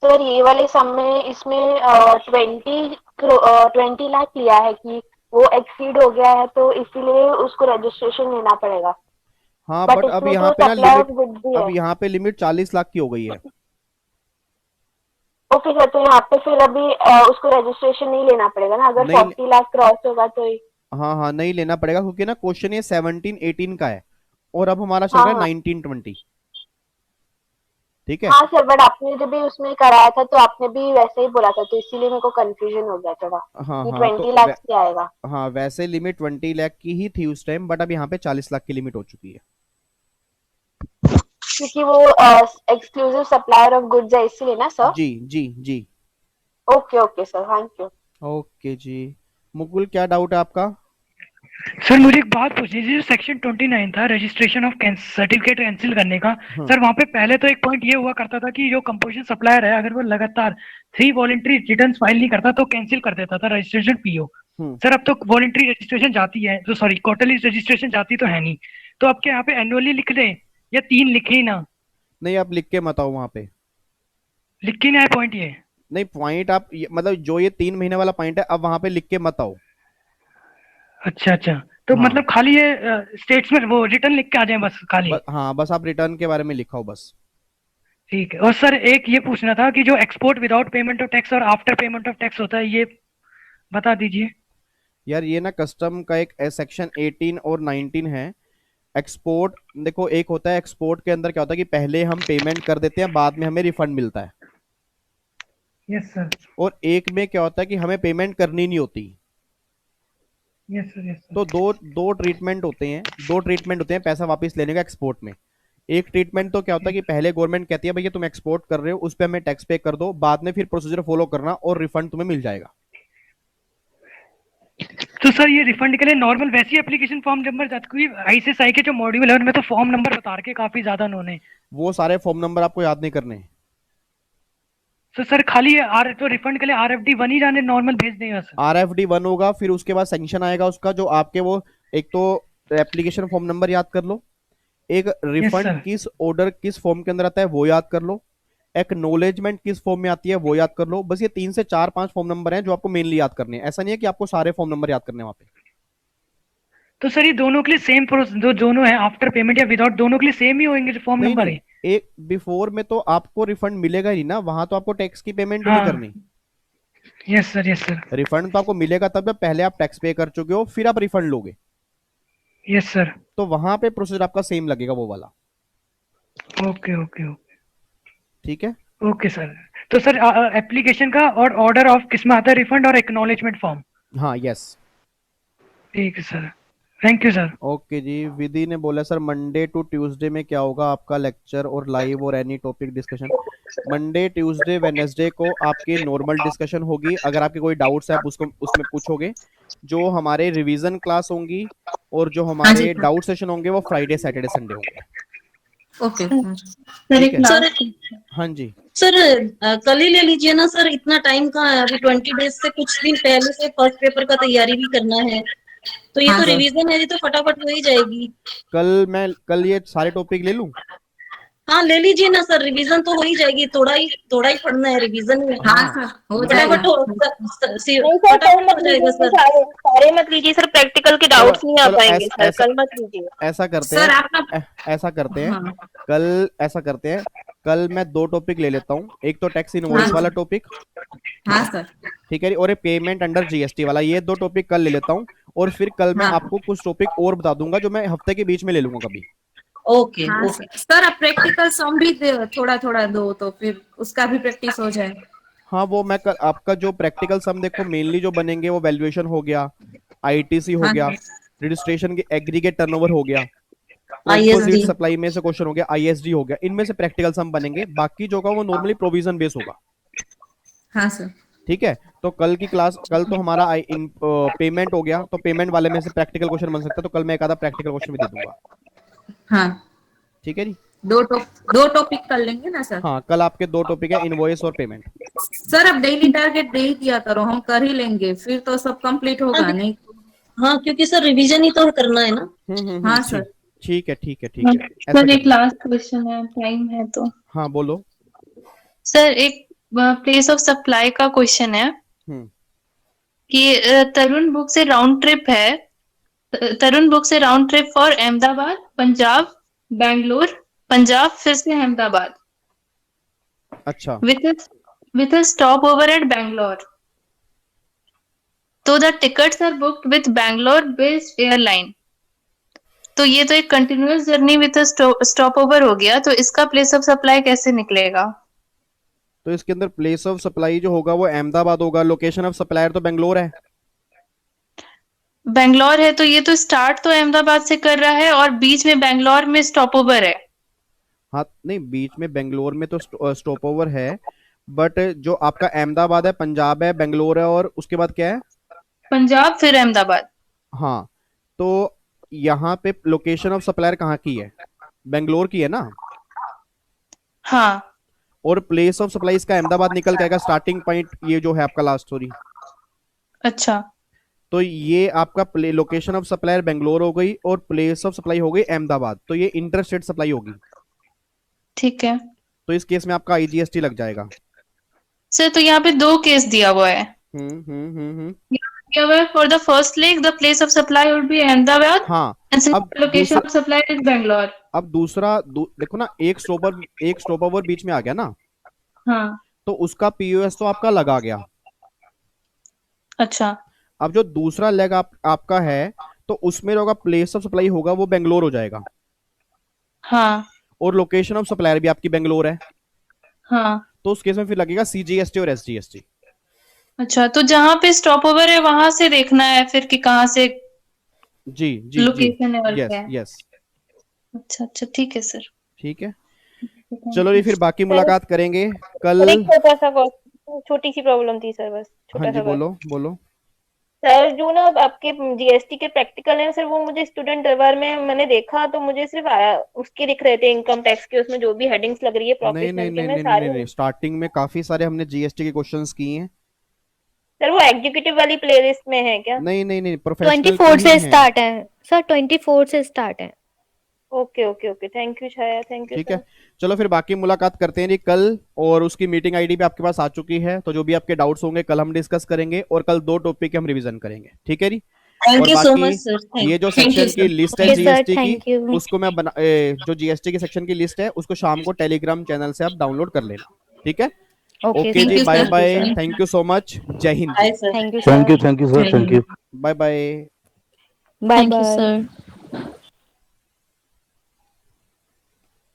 सर, ये वाले सम में इसमें 20 लाख लिया है कि वो एक्सीड हो गया है, तो इसीलिए उसको रजिस्ट्रेशन लेना पड़ेगा। हाँ बट अब यहाँ पे ना लिमिट, अब यहाँ पे लिमिट 40 लाख की हो गई है। ओके सर, तो यहाँ पे फिर अभी उसको रजिस्ट्रेशन नहीं लेना पड़ेगा ना, अगर 40 लाख क्रॉस होगा तो ही? हाँ हाँ, नहीं लेना पड़ेगा क्योंकि ना क्वेश्चन ये 17-18 का है और अब हमारा चल रहा है 19-20। ठीक है। हाँ सर, बट आपने जब भी उसमें कराया था तो आपने भी वैसे ही बोला था, तो इसीलिए मेरे को कंफ्यूजन हो गया थोड़ा। हाँ कि हाँ, 20 लाख की आएगा। हाँ, वैसे लिमिट 20 लाख की ही थी उस टाइम, बट अब यहाँ पे 40 लाख की लिमिट हो चुकी है क्योंकि वो एक्सक्लूसिव सप्लायर ऑफ गुड्स है, इसीलिए ना सर? जी जी जी। Okay okay sir, thank you. Okay जी। मुकुल, क्या डाउट है आपका? सर मुझे एक बात पूछनी थी, जो सेक्शन 29 था रजिस्ट्रेशन ऑफ सर्टिफिकेट कैंसिल करने का, सर वहां पे पहले तो एक पॉइंट ये हुआ करता था कि जो कंपोजिशन सप्लायर है अगर वो लगातार 3 वॉलंटरी रिटर्न फाइल नहीं करता तो कैंसिल कर देता था रजिस्ट्रेशन पीओ। सर अब तो वॉलंटरी रजिस्ट्रेशन जाती है, तो सॉरी क्वार्टरली रजिस्ट्रेशन जाती तो है नहीं, तो अब क्या यहाँ पे एनुअली लिख दें या 3 लिखे ही ना? नहीं, आप लिख के मत आओ वहां पे, लिख के नहीं आया पॉइंट ये? नहीं पॉइंट आप मतलब जो ये 3 महीने वाला पॉइंट है अब वहां पे लिख के मत आओ। अच्छा अच्छा, तो हाँ। मतलब खाली ये स्टेट्स में वो रिटर्न लिख के आ जाए बस खाली? हाँ बस आप रिटर्न के बारे में लिखाओ बस। ठीक है। और सर एक ये पूछना था कि जो export without payment of tax और आफ्टर पेमेंट ऑफ टैक्स होता है, ये बता दीजिए। यार ये ना कस्टम का एक सेक्शन 18 और 19 है। एक्सपोर्ट देखो, एक होता है एक्सपोर्ट के अंदर क्या होता है कि पहले हम पेमेंट कर देते हैं, बाद में हमें रिफंड मिलता है। Yes sir. और एक में क्या होता है कि हमें पेमेंट करनी नहीं होती। Yes sir, yes sir. तो दो ट्रीटमेंट होते हैं, पैसा वापस लेने का एक्सपोर्ट में। एक ट्रीटमेंट तो क्या होता है कि पहले गवर्नमेंट कहती है भैया तुम एक्सपोर्ट कर रहे हो, उस पर हमें टैक्स पे कर दो, बाद में फिर प्रोसीजर फॉलो करना और रिफंड तुम्हें मिल जाएगा। तो सर ये रिफंड के लिए नॉर्मल वैसी एप्लीकेशन फॉर्म नंबर जाता, क्योंकि आईसीएसआई के जो मॉड्यूल है उनमें तो फॉर्म नंबर बता रखे काफी ज्यादा उन्होंने। वो सारे फॉर्म नंबर आपको याद नहीं करने। तो सर खाली तो रिफंड के लिए RFD 1 ही जाने नॉर्मल भेज देगा सर? RFD 1 होगा, फिर उसके बाद सेंक्शन आएगा उसका, जो आपके वो एक तो एप्लीकेशन फॉर्म नंबर याद कर लो, एक रिफंड किस ऑर्डर किस फॉर्म के अंदर आता है वो याद कर लो, एक्नॉलेजमेंट किस फॉर्म में आती है वो याद कर लो। बस ये 3 से 4 5 फॉर्म नंबर हैं जो आपको मेनली याद करने हैं। ऐसा नहीं है कि आपको सारे फॉर्म नंबर याद करने हैं वहां पे। तो सर ये दोनों के लिए सेम जो दोनों है आफ्टर पेमेंट या विदाउट, दोनों के लिए सेम ही होंगे फॉर्म नहीं, नंबर? नहीं, एक बिफोर में तो आपको रिफंड मिलेगा ही ना, वहां तो आपको टैक्स की पेमेंट हाँ। नहीं करनी। Yes sir, yes sir. Refund तो आपको मिलेगा तब जब पहले आप टैक्स पे कर चुके हो, फिर आप रिफंड लोगे। Yes sir. तो वहां पे प्रोसीजर आपका सेम लगेगा वो वाला। ओके ओके ओके, ठीक है। Okay sir. तो सर एप्लीकेशन का और ऑर्डर ऑफ किसमें आता है, रिफंड और एक्नॉलेजमेंट फॉर्म? हाँ यस। ठीक है sir, thank you sir. Okay जी। विधि ने बोला सर मंडे टू ट्यूसडे में क्या होगा आपका लेक्चर और लाइव और any topic discussion? Monday Tuesday Wednesday को आपकी नॉर्मल डिस्कशन होगी। अगर आपके कोई डाउट्स है आप उसको उसमें पूछोगे। जो हमारे रिवीजन क्लास होंगी और जो हमारे डाउट सेशन होंगे वो फ्राइडे सैटरडे संडे होंगे। Okay sir. हाँ जी सर, कल ही ले लीजिए ना सर, इतना टाइम कहाँ है अभी, 20 डेज से कुछ दिन पहले से फर्स्ट पेपर का तैयारी भी करना है, तो ये तो रिवीजन है, ये तो फटाफट हो ही जाएगी। कल ये सारे टॉपिक ले लूं? हाँ ले लीजिए ना सर, रिवीजन तो हो ही जाएगी, थोड़ा ही पढ़ना है रिवीजन में। हाँ सर, हो जाएगा। फटाफट हो जाएगा सर। सारे मत लीजिए सर, प्रैक्टिकल के डाउट्स नहीं आ पाएंगे सर, कल मत लीजिए। ऐसा करते सर हैं, ऐसा करते हैं कल मैं 2 टॉपिक ले लेता हूँ। एक तो टैक्स इनवॉइस वाला टॉपिक, हाँ सर, ठीक है, और एक पेमेंट अंडर GST वाला, ये 2 टॉपिक कल ले लेता हूँ। और फिर कल मैं आपको कुछ टॉपिक और बता दूंगा जो मैं हफ्ते के बीच में ले लूंगा कभी। ओके सर आप प्रैक्टिकल सम भी थोड़ा थोड़ा दो तो फिर उसका भी प्रैक्टिस हो जाए। हाँ वो मैं आपका जो प्रैक्टिकल सम देखो मेनली जो बनेंगे वो वैल्यूएशन हो गया, ITC हो गया, रजिस्ट्रेशन के एग्रीगेट टर्नओवर हो गया, ISD सप्लाई में से क्वेश्चन हो गया, ISD हो गया, इनमें से प्रैक्टिकल सम बनेंगे। बाकी जो का वो नॉर्मली प्रोविजन बेस होगा। हाँ सर। ठीक है, तो कल की क्लास, कल तो हमारा पेमेंट हो गया, तो पेमेंट वाले में से प्रैक्टिकल क्वेश्चन बन सकता है, तो कल मैं एक आधा प्रैक्टिकल क्वेश्चन भी दे दूंगा। हाँ ठीक है जी, 2 टॉपिक कर लेंगे ना सर? हाँ कल आपके 2 टॉपिक है, इनवॉइस और पेमेंट। सर अब डेली टारगेट दे ही दिया करो, हम कर ही लेंगे, फिर तो सब कंप्लीट होगा नहीं। हाँ क्योंकि सर रिवीजन ही तो करना है ना। हाँ सर। ठीक है सर एक लास्ट क्वेश्चन है, टाइम है तो? हाँ बोलो सर। एक प्लेस ऑफ सप्लाई का क्वेश्चन है कि तरुण बुक से राउंड ट्रिप है, तरुण बुक से round trip for Ahmedabad, Punjab, Bangalore, Punjab, फिर से अहमदाबाद। अच्छा। with a stopover at Bangalore. तो the tickets are booked with Bangalore based airline. तो ये तो एक कंटिन्यूअस जर्नी विद स्टॉपओवर हो गया, तो इसका प्लेस ऑफ सप्लाई कैसे निकलेगा? तो इसके अंदर प्लेस ऑफ सप्लाई जो होगा वो अहमदाबाद होगा, लोकेशन ऑफ सप्लायर तो बेंगलोर है। बेंगलोर है तो ये तो स्टार्ट तो अहमदाबाद से कर रहा है और बीच में बेंगलोर में स्टॉपओवर है। हाँ नहीं, बीच में बेंगलोर में तो स्टॉपओवर है, बट जो आपका अहमदाबाद है, पंजाब है, बेंगलोर है, और उसके बाद क्या है? पंजाब फिर अहमदाबाद। हाँ तो यहाँ पे लोकेशन ऑफ सप्लायर कहाँ की है? बेंगलोर की है ना। हाँ और प्लेस ऑफ सप्लाई इसका अहमदाबाद निकल के आएगा, स्टार्टिंग पॉइंट ये जो है आपका लास्ट स्टोरी। अच्छा तो ये आपका लोकेशन ऑफ सप्लायर बेंगलोर हो गई और प्लेस ऑफ सप्लाई हो गई अहमदाबाद, तो ये इंटर स्टेट सप्लाई होगी। ठीक है तो इस केस में आपका आईजीएसटी लग जाएगा। सर, तो यहाँ पे 2 केस दिया हुआ है। हम्म। दिया हुआ है for the first leg the place of supply would be Ahmedabad हाँ, and location of supply is Bangalore. अब दूसरा देखो ना, एक स्टॉप ओवर बीच में आ गया ना, हाँ तो उसका पीओएस तो आपका लगा गया। अच्छा अब जो दूसरा लेग आपका है, तो उसमें जो प्लेस ऑफ सप्लाई होगा वो बेंगलोर हो जाएगा। हाँ और लोकेशन ऑफ सप्लायर भी आपकी बेंगलोर है। हाँ तो उस केस में फिर लगेगा सीजीएसटी और एसजीएसटी। अच्छा, तो जहाँ पे स्टॉप ओवर है वहां से देखना है फिर कि कहाँ से जी जी लोकेशन है और यस क्या है। यस अच्छा अच्छा ठीक है सर। ठीक है, चलो जी, फिर बाकी मुलाकात करेंगे कल। सर, एक छोटा सा छोटी सी प्रॉब्लम थी सर, बस छोटा हाँ जी, सा बात। बोलो। सर, जो ना आपके जीएसटी के प्रैक्टिकल हैं सर, वो मुझे स्टूडेंट दरबार में मैंने देखा तो मुझे सिर्फ उसके दिख रहे थे, इनकम टैक्स के, उसमें जो भी हेडिंग्स लग रही है नहीं प्रोफेशनल नहीं के, नहीं मैं नहीं सारे नहीं, स्टार्टिंग में काफी सारे हमने जीएसटी के क्वेश्चंस किए हैं। सर वो एग्जीक्यूटिव वाली प्लेलिस्ट में है क्या? नहीं, प्रोफेशनल 24 से स्टार्ट है सर, 24 से स्टार्ट है। Okay, thank you Chhaya, thank you ठीक सर। है, चलो फिर बाकी मुलाकात करते हैं जी कल। और उसकी मीटिंग आईडी भी आपके पास आ चुकी है, तो जो भी आपके डाउट्स होंगे कल हम डिस्कस करेंगे, और कल 2 टॉपिक हम रिवीजन करेंगे। ठीक है जी। थैंक और यू सो बाकी मच सर। ये जो थैंक यू सेक्शन की सर। लिस्ट है Okay, sir, जीएसटी thank की, you. उसको मैं जो जीएसटी के सेक्शन की लिस्ट है उसको शाम को टेलीग्राम चैनल से आप डाउनलोड कर लेना। ठीक है, Okay, ओके sir. जी, bye sir. Bye, Thank you. Thank you so much, Jai Hind, bye sir. Thank you, sir. Thank you sir, thank you. Bye bye. Bye thank you bye. Sir.